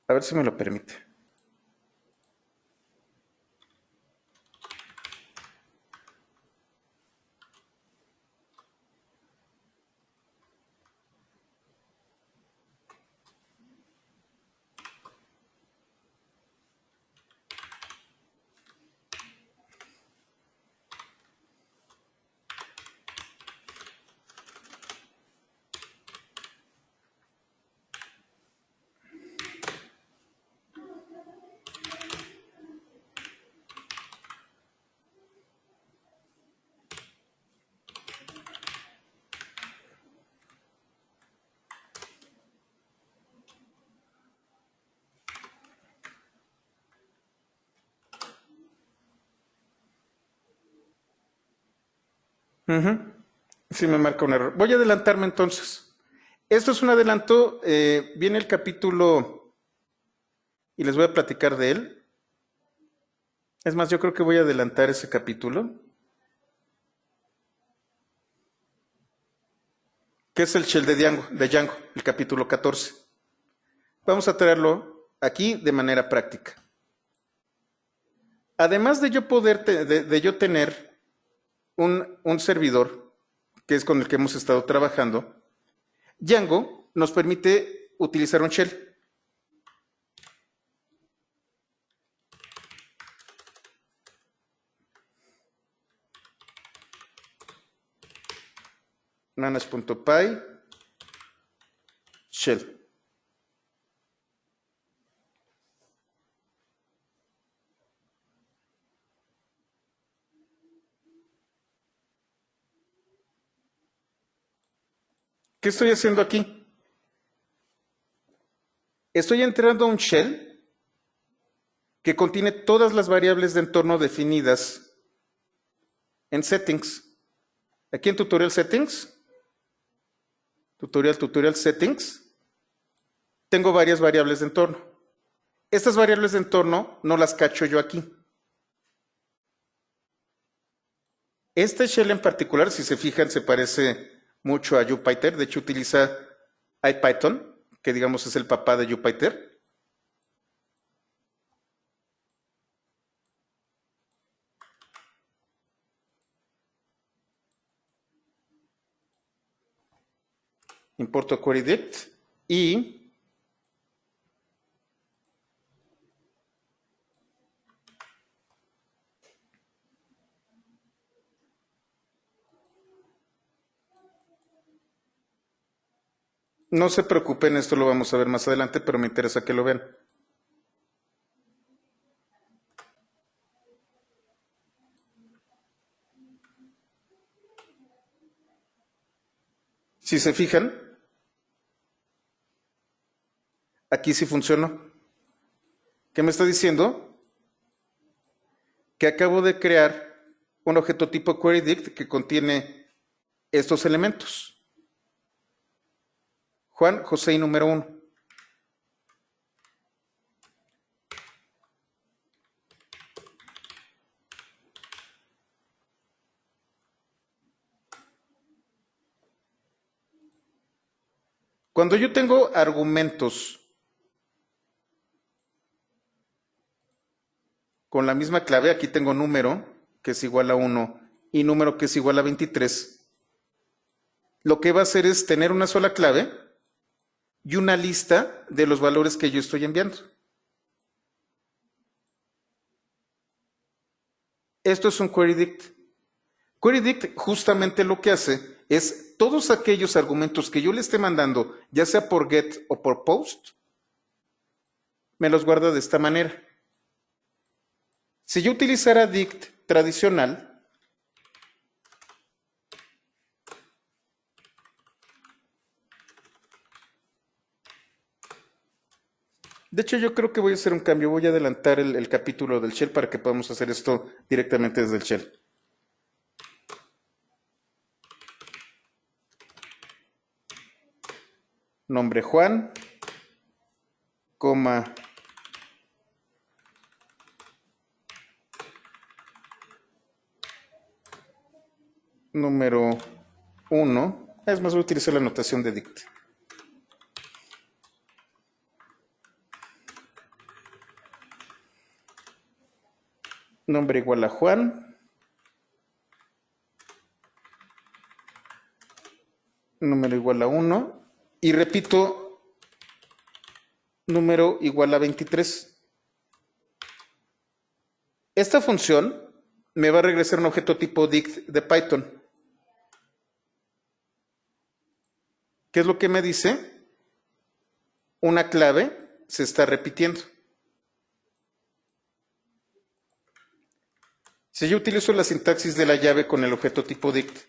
A ver si me lo permite. Sí me marca un error. Voy a adelantarme entonces. Esto es un adelanto. Viene el capítulo y les voy a platicar de él. Es más, yo creo que voy a adelantar ese capítulo, que es el shell de Django, el capítulo 14. Vamos a traerlo aquí de manera práctica. Además de yo de yo tener un servidor, que es con el que hemos estado trabajando, Django nos permite utilizar un shell. Manage.py shell. ¿Qué estoy haciendo aquí? Estoy entrando a un shell que contiene todas las variables de entorno definidas en settings. Aquí en tutorial settings, tutorial settings, tengo varias variables de entorno. Estas variables de entorno no las cacho yo aquí. Este shell en particular, si se fijan, se parece mucho a Jupyter. De hecho, utiliza IPython, que digamos es el papá de Jupyter. Importo queryDict y no se preocupen, esto lo vamos a ver más adelante, pero me interesa que lo vean. Si se fijan, aquí sí funcionó. ¿Qué me está diciendo? Que acabo de crear un objeto tipo queryDict que contiene estos elementos. Juan, José y número 1. Cuando yo tengo argumentos con la misma clave, aquí tengo número que es igual a 1 y número que es igual a 23, lo que va a hacer es tener una sola clave y una lista de los valores que yo estoy enviando. Esto es un queryDict. queryDict justamente lo que hace es todos aquellos argumentos que yo le esté mandando, ya sea por get o por post, me los guarda de esta manera. Si yo utilizara dict tradicional, de hecho yo creo que voy a hacer un cambio, voy a adelantar el capítulo del shell para que podamos hacer esto directamente desde el shell. Nombre Juan, coma, número 1. Es más, voy a utilizar la notación de dict. Nombre igual a Juan. Número igual a 1. Y repito, número igual a 23. Esta función me va a regresar un objeto tipo dict de Python. ¿Qué es lo que me dice? Una clave se está repitiendo. Si yo utilizo la sintaxis de la llave con el objeto tipo dict,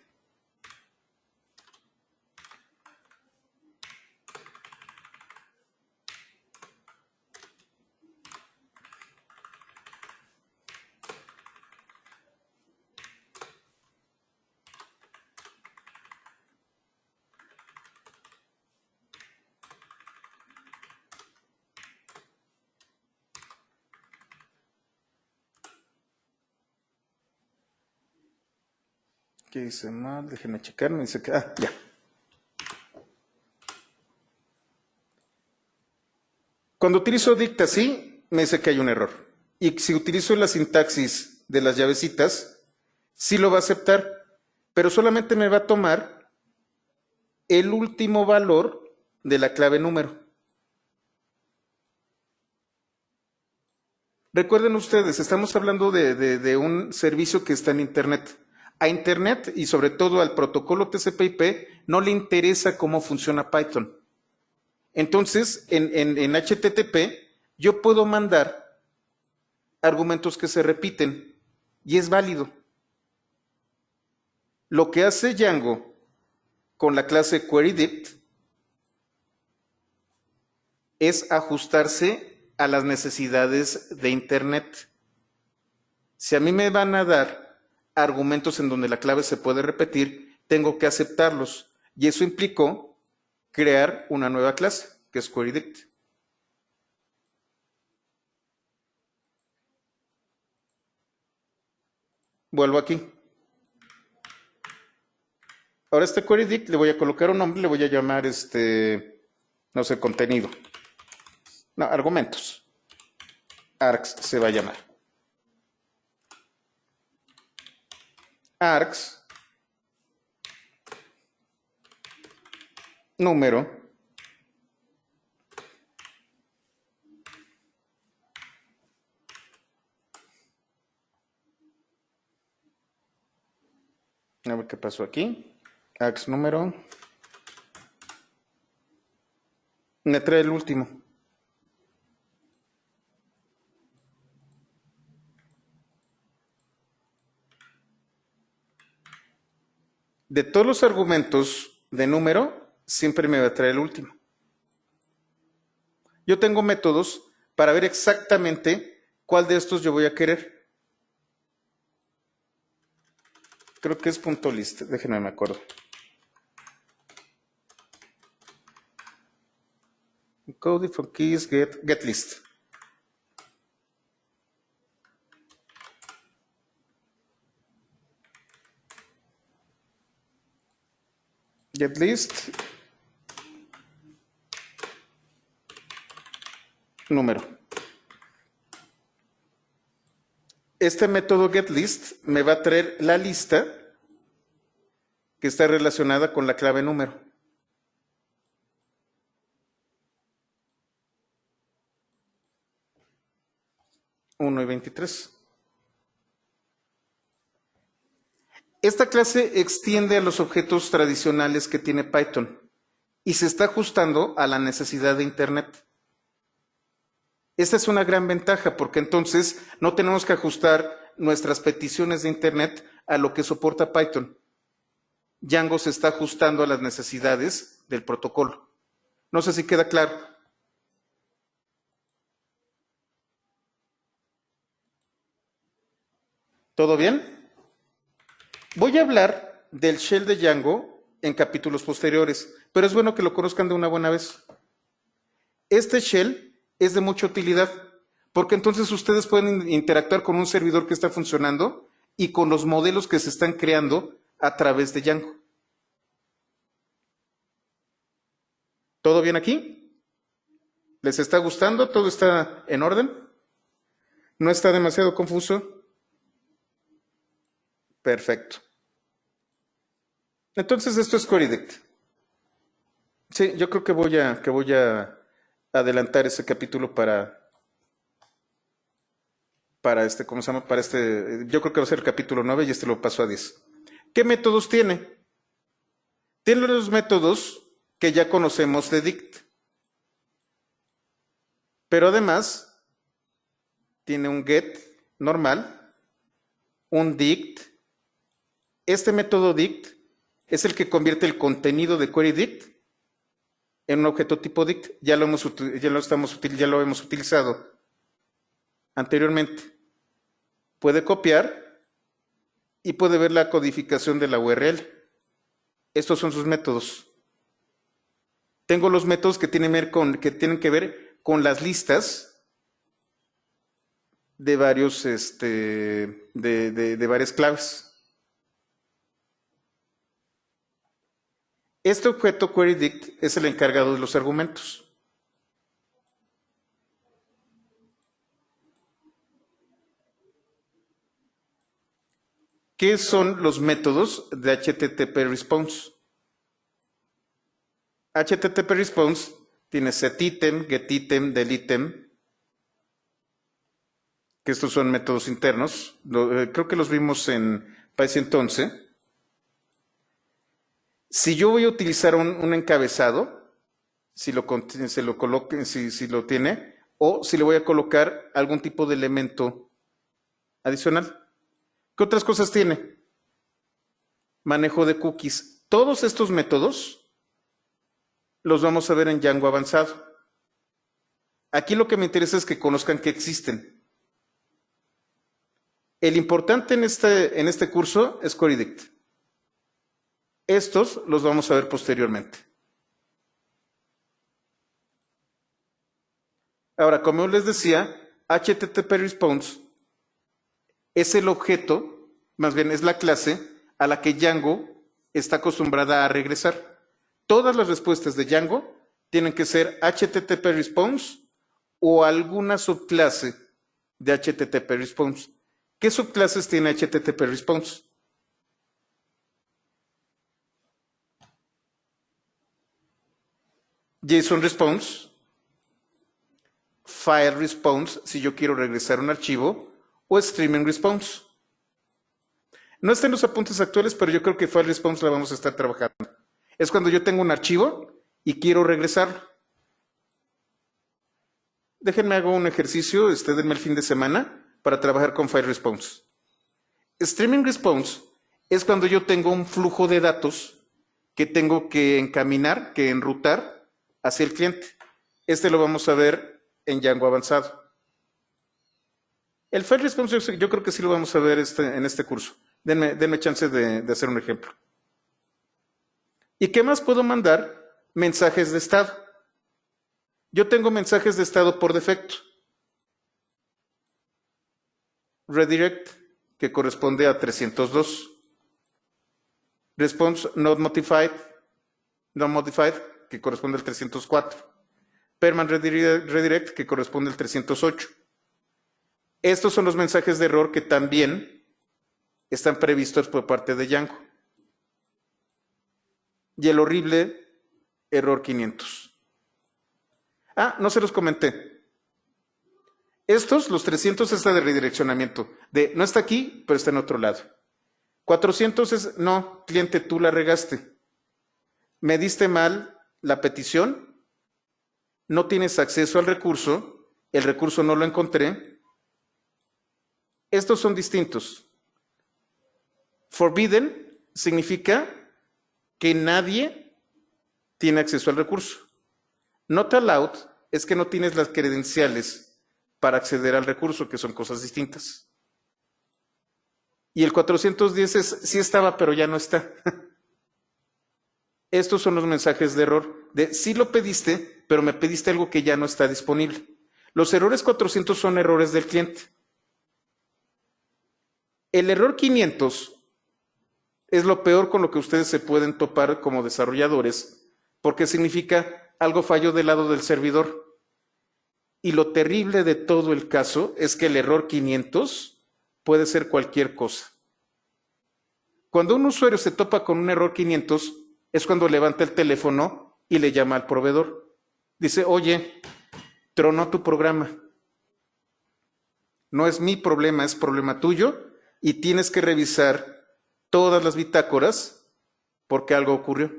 ¿qué dice mal? Déjenme checar, me dice que, ya. Cuando utilizo dict así, me dice que hay un error. Y si utilizo la sintaxis de las llavecitas, sí lo va a aceptar, pero solamente me va a tomar el último valor de la clave número. Recuerden ustedes, estamos hablando de un servicio que está en Internet. A Internet y sobre todo al protocolo TCP/IP no le interesa cómo funciona Python. Entonces, en HTTP yo puedo mandar argumentos que se repiten y es válido. Lo que hace Django con la clase queryDict es ajustarse a las necesidades de Internet. Si a mí me van a dar argumentos en donde la clave se puede repetir, tengo que aceptarlos. Y eso implicó crear una nueva clase, que es queryDict. Vuelvo aquí. Ahora este queryDict le voy a colocar un nombre, le voy a llamar no sé, contenido. No, argumentos. Args se va a llamar. Args. número, a ver qué pasó aquí, ax número, me trae el último. De todos los argumentos de número, siempre me va a traer el último. Yo tengo métodos para ver exactamente cuál de estos yo voy a querer. Creo que es punto list, déjenme me acuerdo. Code for keys get list. Get list, número. Este método getList me va a traer la lista que está relacionada con la clave número. Uno y 23. Esta clase extiende a los objetos tradicionales que tiene Python y se está ajustando a la necesidad de Internet. Esta es una gran ventaja porque entonces no tenemos que ajustar nuestras peticiones de Internet a lo que soporta Python. Django se está ajustando a las necesidades del protocolo. No sé si queda claro. ¿Todo bien? Voy a hablar del shell de Django en capítulos posteriores, pero es bueno que lo conozcan de una buena vez. Este shell es de mucha utilidad, porque entonces ustedes pueden interactuar con un servidor que está funcionando y con los modelos que se están creando a través de Django. ¿Todo bien aquí? ¿Les está gustando? ¿Todo está en orden? ¿No está demasiado confuso? Perfecto. Entonces esto es Querydict. Sí, yo creo que voy a adelantar ese capítulo para este, ¿cómo se llama? Para este, yo creo que va a ser el capítulo 9 y este lo paso a 10. ¿Qué métodos tiene? Tiene los métodos que ya conocemos de dict. Pero además tiene un get normal, un dict. Este método dict es el que convierte el contenido de querydict en un objeto tipo dict. Ya lo hemos utilizado anteriormente. Puede copiar y puede ver la codificación de la URL. Estos son sus métodos. Tengo los métodos que tienen que ver con las listas de varios, de varias claves. Este objeto querydict es el encargado de los argumentos. ¿Qué son los métodos de HTTP response? HTTP response tiene setItem, getItem, deleTem, que estos son métodos internos. Creo que los vimos en Python 11. Si yo voy a utilizar un encabezado, si lo tiene, o si le voy a colocar algún tipo de elemento adicional. ¿Qué otras cosas tiene? Manejo de cookies. Todos estos métodos los vamos a ver en Django avanzado. Aquí lo que me interesa es que conozcan que existen. El importante en este curso es Querydict. Estos los vamos a ver posteriormente. Ahora, como les decía, HTTP Response es el objeto, más bien es la clase a la que Django está acostumbrada a regresar. Todas las respuestas de Django tienen que ser HTTP Response o alguna subclase de HTTP Response. ¿Qué subclases tiene HTTP JSON response, file response, si yo quiero regresar un archivo, o streaming response. No está en los apuntes actuales, pero yo creo que file response la vamos a estar trabajando. Es cuando yo tengo un archivo y quiero regresarlo. Déjenme hago un ejercicio, denme el fin de semana para trabajar con file response. Streaming response es cuando yo tengo un flujo de datos que tengo que encaminar, que enrutar hacia el cliente. Lo vamos a ver en Django avanzado. El file response yo creo que sí lo vamos a ver en este curso. Denme chance de hacer un ejemplo. ¿Y qué más puedo mandar? Mensajes de estado. Yo tengo mensajes de estado por defecto. Redirect, que corresponde a 302. Response not modified, que corresponde al 304. Permanent redirect, que corresponde al 308. Estos son los mensajes de error que también están previstos por parte de Django. Y el horrible error 500. Ah, no se los comenté. Los 300 está de redireccionamiento. No está aquí, pero está en otro lado. 400 es, no, cliente, tú la regaste. Me diste mal la petición, no tienes acceso al recurso, el recurso no lo encontré. Estos son distintos. Forbidden significa que nadie tiene acceso al recurso. Not allowed es que no tienes las credenciales para acceder al recurso, que son cosas distintas. Y el 410 es, sí estaba, pero ya no está. Estos son los mensajes de error. Sí lo pediste, pero me pediste algo que ya no está disponible. Los errores 400 son errores del cliente. El error 500 es lo peor con lo que ustedes se pueden topar como desarrolladores, porque significa algo falló del lado del servidor. Y lo terrible de todo el caso es que el error 500 puede ser cualquier cosa. Cuando un usuario se topa con un error 500, es cuando levanta el teléfono y le llama al proveedor. Dice, oye, tronó tu programa. No es mi problema, es problema tuyo y tienes que revisar todas las bitácoras porque algo ocurrió.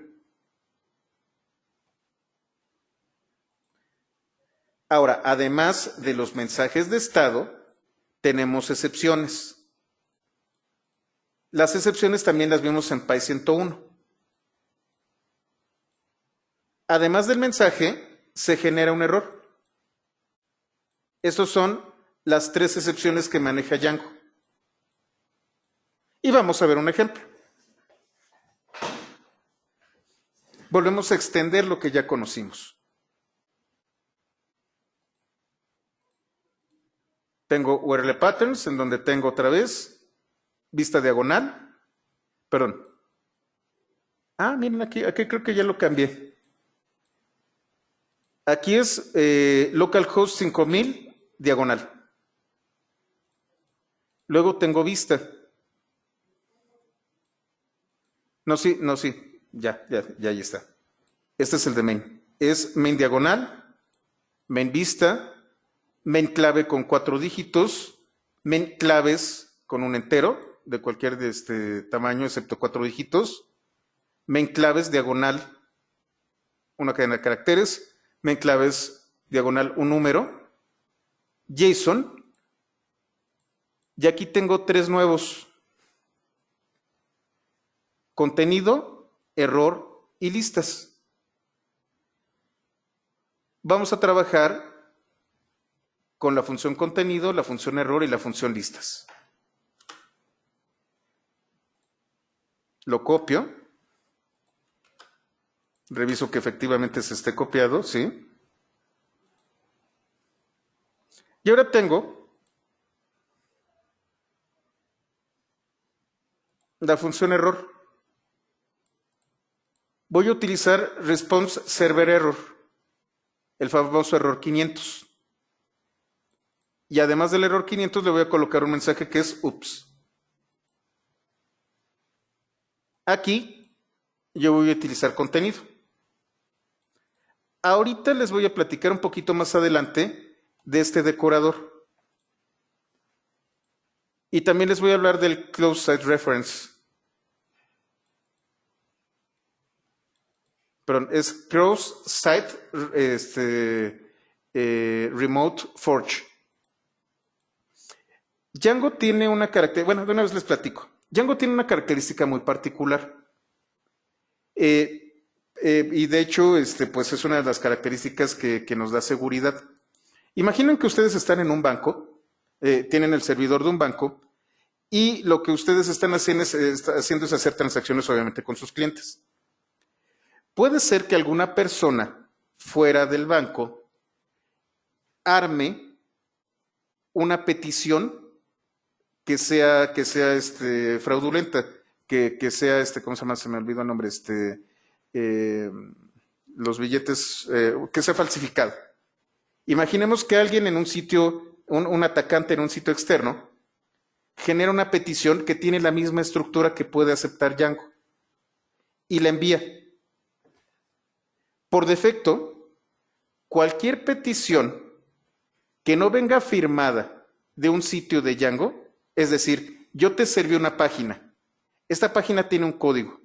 Ahora, además de los mensajes de estado, tenemos excepciones. Las excepciones también las vimos en PY 101. Además del mensaje, se genera un error. Estas son las 3 excepciones que maneja Django. Y vamos a ver un ejemplo. Volvemos a extender lo que ya conocimos. Tengo URL patterns, en donde tengo otra vez vista diagonal. Perdón. Ah, miren, aquí creo que ya lo cambié. Aquí es localhost 5000 diagonal. Luego tengo vista. No, sí, ya ahí está. Este es el de main. Es main diagonal, main vista, main clave con 4 dígitos, main claves con un entero de cualquier tamaño excepto 4 dígitos, main claves diagonal, una cadena de caracteres, main claves diagonal, un número, JSON, y aquí tengo 3 nuevos: contenido, error y listas. Vamos a trabajar con la función contenido, la función error y la función listas. Lo copio. Reviso que efectivamente se esté copiado, ¿sí? Y ahora tengo la función error. Voy a utilizar response server error, el famoso error 500. Y además del error 500 le voy a colocar un mensaje que es ups. Aquí yo voy a utilizar contenido. Ahorita les voy a platicar un poquito más adelante de este decorador. Y también les voy a hablar del Close Site Reference. Perdón, es Close Site Remote Forge. Django tiene una característica, bueno, de una vez les platico. Django tiene una característica muy particular. Y de hecho, pues es una de las características que nos da seguridad. Imaginen que ustedes están en un banco, tienen el servidor de un banco, y lo que ustedes están haciendo es hacer transacciones, obviamente, con sus clientes. Puede ser que alguna persona fuera del banco arme una petición que sea fraudulenta, que sea, ¿cómo se llama? Se me olvidó el nombre, eh, los billetes, que sea falsificado. Imaginemos que alguien en un sitio, un atacante en un sitio externo, genera una petición que tiene la misma estructura que puede aceptar Django y la envía. Por defecto, cualquier petición que no venga firmada de un sitio de Django, es decir, yo te serví una página, esta página tiene un código.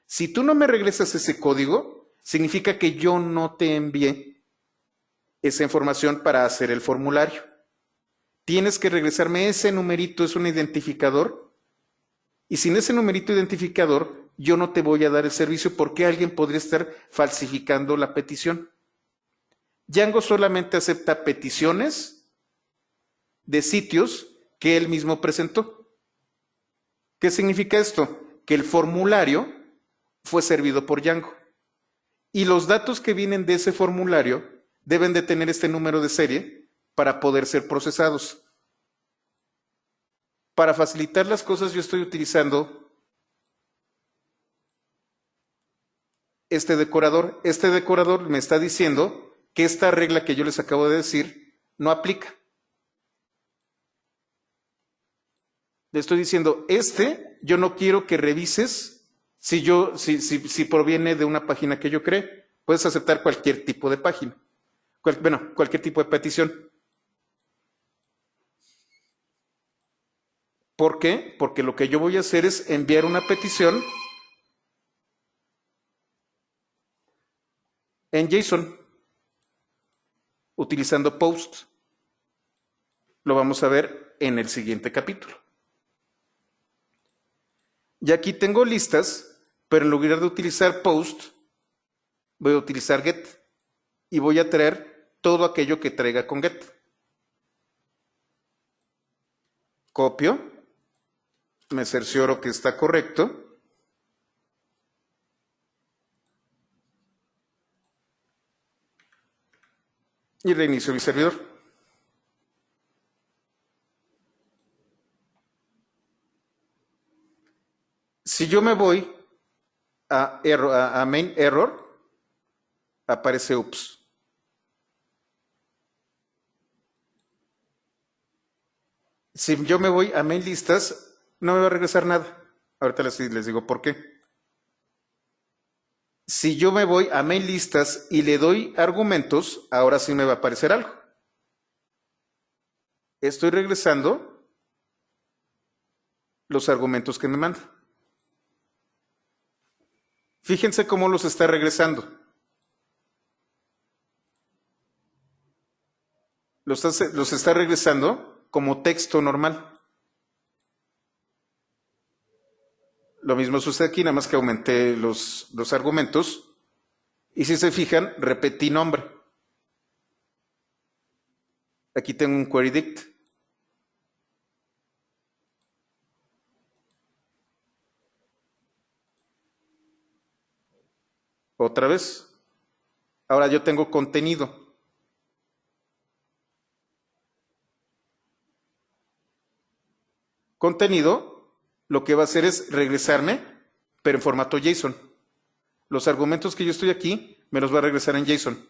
Si tú no me regresas ese código, significa que yo no te envié esa información para hacer el formulario. Tienes que regresarme ese numerito, es un identificador, y sin ese numerito identificador, yo no te voy a dar el servicio porque alguien podría estar falsificando la petición. Django solamente acepta peticiones de sitios que él mismo presentó. ¿Qué significa esto? Que el formulario fue servido por Django. Y los datos que vienen de ese formulario deben de tener este número de serie para poder ser procesados. Para facilitar las cosas yo estoy utilizando este decorador. Este decorador me está diciendo que esta regla que yo les acabo de decir no aplica. Le estoy diciendo, yo no quiero que revises si proviene de una página que yo creé. Puedes aceptar cualquier tipo de página. Cualquier tipo de petición. ¿Por qué? Porque lo que yo voy a hacer es enviar una petición en JSON utilizando POST. Lo vamos a ver en el siguiente capítulo. Y aquí tengo listas, pero en lugar de utilizar POST, voy a utilizar GET y voy a traer todo aquello que traiga con GET. Copio, me cercioro que está correcto. Y reinicio mi servidor. Si yo me voy a main error, aparece oops. Si yo me voy a main listas, no me va a regresar nada. Ahorita les digo por qué. Si yo me voy a main listas y le doy argumentos, ahora sí me va a aparecer algo. Estoy regresando los argumentos que me manda. Fíjense cómo los está regresando. Los está regresando como texto normal. Lo mismo sucede aquí, nada más que aumenté los argumentos. Y si se fijan, repetí nombre. Aquí tengo un query dict. Otra vez. Ahora yo tengo contenido. Contenido, lo que va a hacer es regresarme, pero en formato JSON. Los argumentos que yo estoy aquí, me los va a regresar en JSON.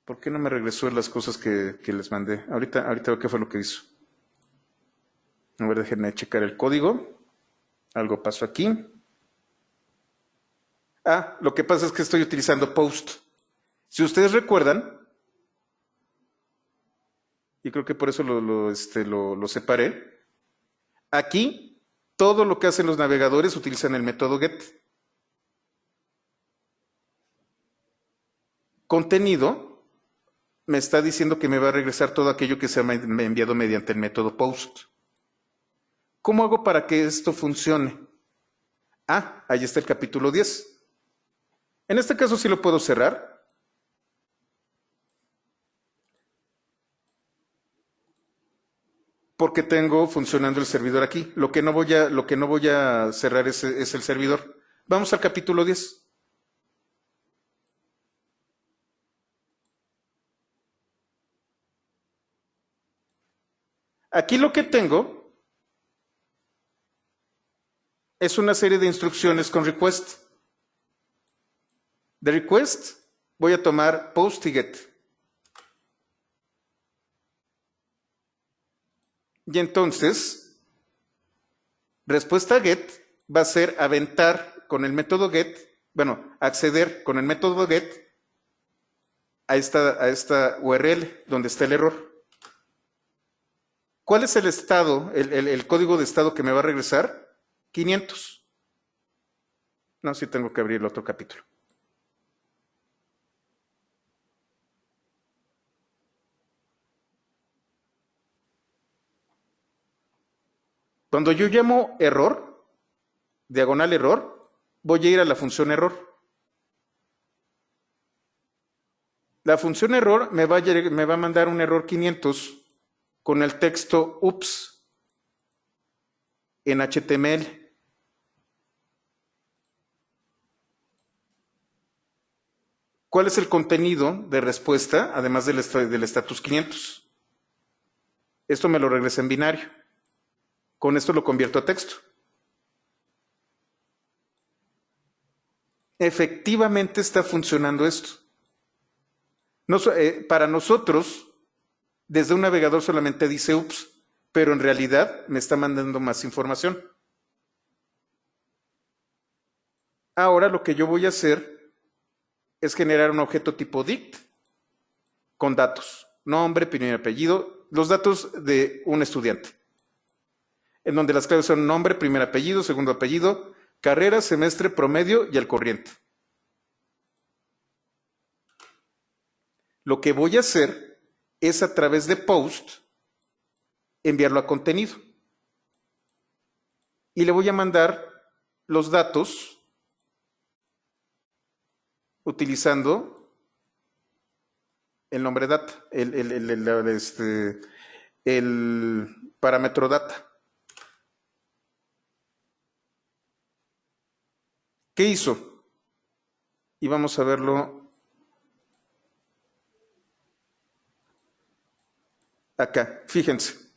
¿Por qué no me regresó las cosas que les mandé? Ahorita veo qué fue lo que hizo. A ver, déjenme checar el código. Algo pasó aquí. Ah, lo que pasa es que estoy utilizando post. Si ustedes recuerdan, y creo que por eso lo separé, aquí todo lo que hacen los navegadores utilizan el método get. Contenido me está diciendo que me va a regresar todo aquello que se ha enviado mediante el método post. ¿Cómo hago para que esto funcione? Ah, ahí está el capítulo 10. En este caso sí lo puedo cerrar. Porque tengo funcionando el servidor aquí. Lo que no voy a cerrar es el servidor. Vamos al capítulo 10. Aquí lo que tengo es una serie de instrucciones con request. De request voy a tomar post y get. Y entonces, respuesta get va a ser aventar con el método get, bueno, acceder con el método get a esta URL donde está el error. ¿Cuál es el estado, el código de estado que me va a regresar? 500. No, sí tengo que abrir el otro capítulo. Cuando yo llamo error, diagonal error, voy a ir a la función error. La función error me va a mandar un error 500 con el texto ups en HTML. ¿Cuál es el contenido de respuesta, además del status 500? Esto me lo regresa en binario. Con esto lo convierto a texto. Efectivamente está funcionando esto. Para nosotros, desde un navegador solamente dice ups, pero en realidad me está mandando más información. Ahora lo que yo voy a hacer es generar un objeto tipo dict con datos, nombre, primer apellido, los datos de un estudiante, en donde las claves son nombre, primer apellido, segundo apellido, carrera, semestre, promedio y el corriente. Lo que voy a hacer es a través de post enviarlo a contenido. Y le voy a mandar los datos utilizando el nombre data, el parámetro data. ¿Qué hizo? Y vamos a verlo acá. Fíjense.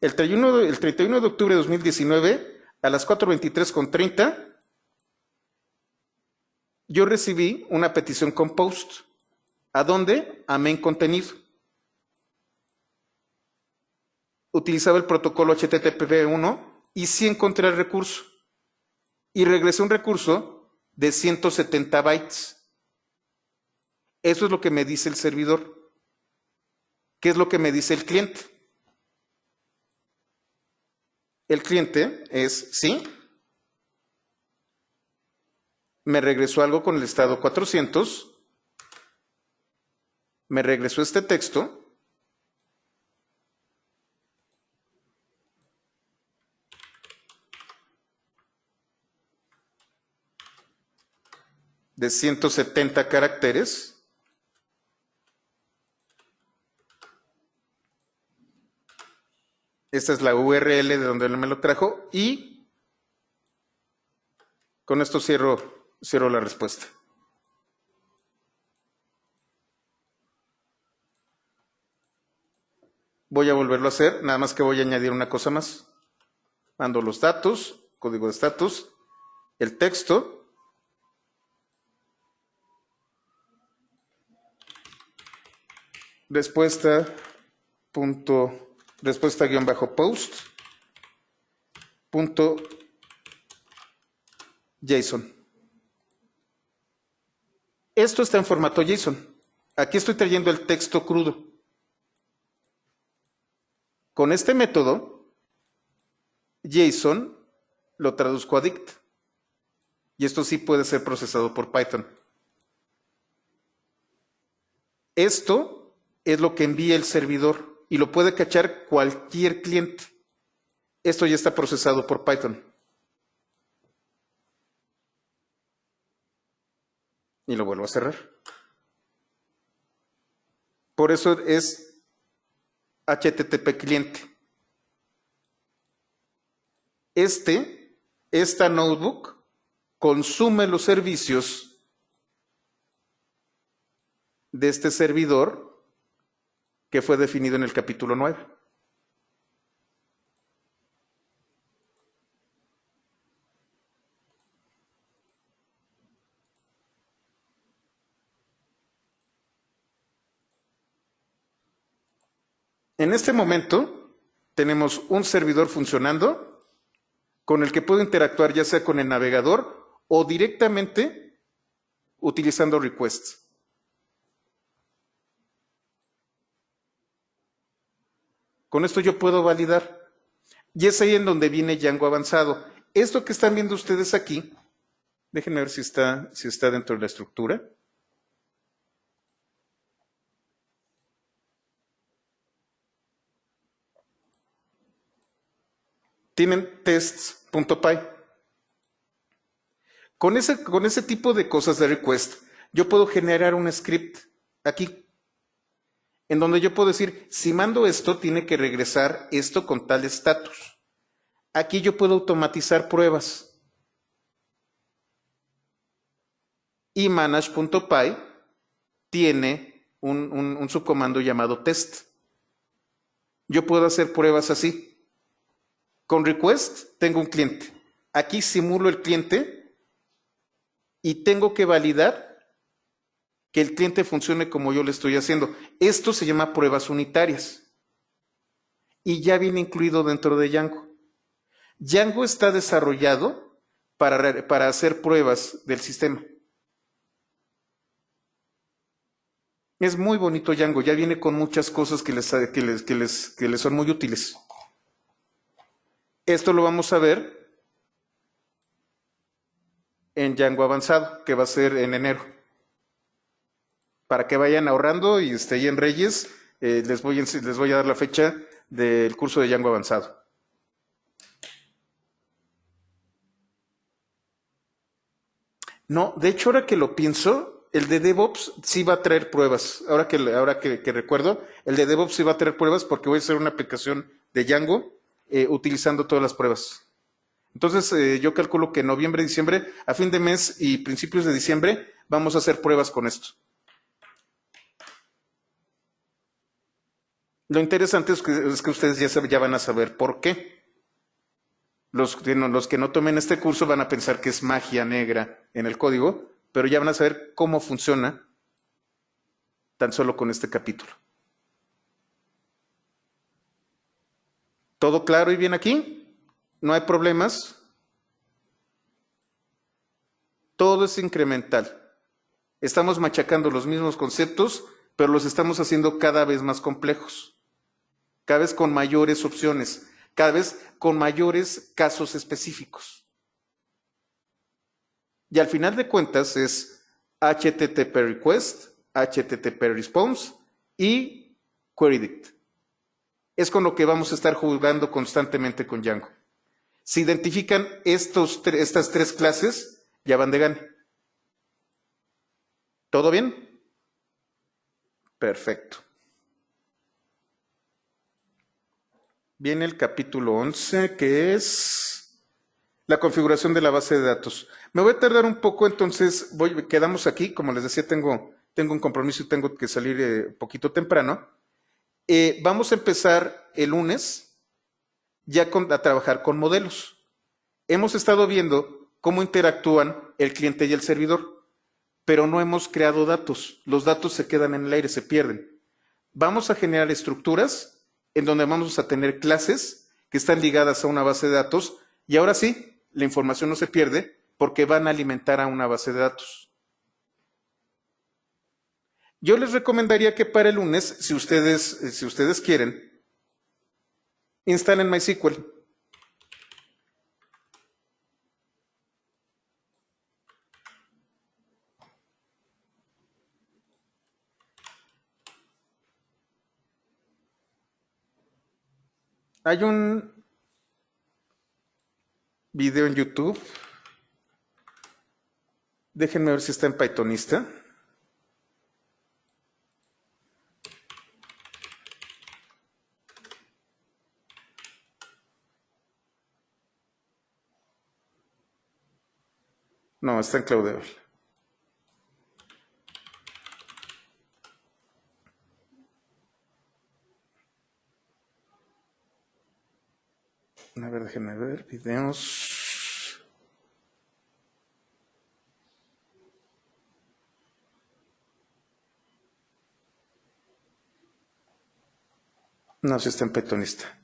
El 31 de octubre de 2019, a las 4:23:30, yo recibí una petición con post. ¿A dónde? A main contenido. Utilizaba el protocolo HTTP1 y sí encontré el recurso. Y regresé un recurso de 170 bytes. Eso es lo que me dice el servidor. ¿Qué es lo que me dice el cliente? El cliente es, sí, me regresó algo con el estado 400, me regresó este texto, de 170 caracteres. Esta es la URL de donde él me lo trajo y con esto cierro la respuesta. Voy a volverlo a hacer, nada más que voy a añadir una cosa más. Mando los datos, código de estatus, el texto, respuesta guión bajo post punto JSON. Esto está en formato JSON. Aquí estoy trayendo el texto crudo. Con este método, JSON lo traduzco a dict. Y esto sí puede ser procesado por Python. Esto es lo que envía el servidor y lo puede cachar cualquier cliente. Esto ya está procesado por Python. Y lo vuelvo a cerrar. Por eso es HTTP cliente. Esta notebook consume los servicios de este servidor que fue definido en el capítulo 9. En este momento tenemos un servidor funcionando con el que puedo interactuar ya sea con el navegador o directamente utilizando requests. Con esto yo puedo validar. Y es ahí en donde viene Django avanzado. Esto que están viendo ustedes aquí, déjenme ver si está dentro de la estructura. Tienen tests.py. Con ese tipo de cosas de request, yo puedo generar un script aquí, en donde yo puedo decir, si mando esto, tiene que regresar esto con tal estatus. Aquí yo puedo automatizar pruebas. Y manage.py tiene un subcomando llamado test. Yo puedo hacer pruebas así. Con request tengo un cliente. Aquí simulo el cliente y tengo que validar que el cliente funcione como yo le estoy haciendo. Esto se llama pruebas unitarias. Y ya viene incluido dentro de Django. Django está desarrollado para hacer pruebas del sistema. Es muy bonito Django, ya viene con muchas cosas que les son muy útiles. Esto lo vamos a ver en Django avanzado, que va a ser en enero. Para que vayan ahorrando y ahí en Reyes, les voy a dar la fecha del curso de Django avanzado. No, de hecho, ahora que lo pienso, el de DevOps sí va a traer pruebas. Ahora que recuerdo, el de DevOps sí va a traer pruebas porque voy a hacer una aplicación de Django utilizando todas las pruebas. Entonces, yo calculo que en noviembre, diciembre, a fin de mes y principios de diciembre, vamos a hacer pruebas con esto. Lo interesante es que ustedes ya van a saber por qué. Los que no tomen este curso van a pensar que es magia negra en el código, pero ya van a saber cómo funciona tan solo con este capítulo. ¿Todo claro y bien aquí? ¿No hay problemas? Todo es incremental. Estamos machacando los mismos conceptos, pero los estamos haciendo cada vez más complejos, cada vez con mayores opciones, cada vez con mayores casos específicos. Y al final de cuentas es HTTP request, HTTP response y querydict. Es con lo que vamos a estar jugando constantemente con Django. Si identifican estas tres clases, ya van de gane. ¿Todo bien? Perfecto. Viene el capítulo 11, que es la configuración de la base de datos. Me voy a tardar un poco, entonces quedamos aquí. Como les decía, tengo un compromiso y tengo que salir un poquito temprano. Vamos a empezar el lunes ya a trabajar con modelos. Hemos estado viendo cómo interactúan el cliente y el servidor, pero no hemos creado datos. Los datos se quedan en el aire, se pierden. Vamos a generar estructuras en donde vamos a tener clases que están ligadas a una base de datos y ahora sí, la información no se pierde porque van a alimentar a una base de datos. Yo les recomendaría que para el lunes, si ustedes quieren, instalen MySQL. Hay un video en YouTube. Déjenme ver si está en Pythonista. No, está en Cloudable. A ver, déjenme ver. Videos. No, si está en Pythonista.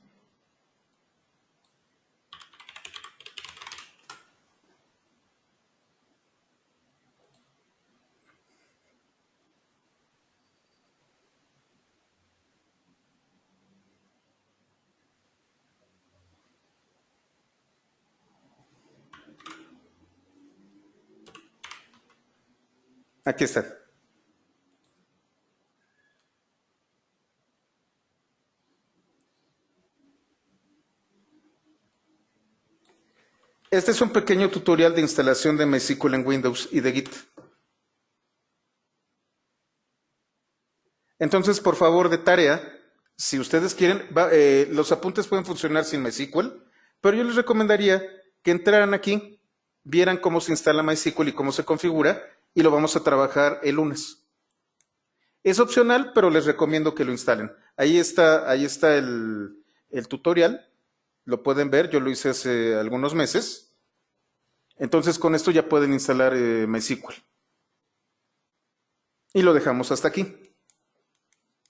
Aquí está. Este es un pequeño tutorial de instalación de MySQL en Windows y de Git. Entonces, por favor, de tarea, si ustedes quieren, los apuntes pueden funcionar sin MySQL, pero yo les recomendaría que entraran aquí, vieran cómo se instala MySQL y cómo se configura, y lo vamos a trabajar el lunes. Es opcional, pero les recomiendo que lo instalen. Ahí está el tutorial, lo pueden ver, yo lo hice hace algunos meses. Entonces, con esto ya pueden instalar MySQL. Y lo dejamos hasta aquí.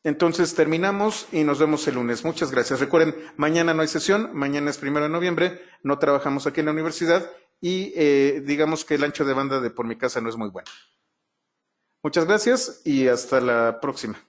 Entonces terminamos y nos vemos el lunes. Muchas gracias. Recuerden, mañana no hay sesión, mañana es 1 de noviembre, no trabajamos aquí en la universidad y digamos que el ancho de banda de por mi casa no es muy bueno. Muchas gracias y hasta la próxima.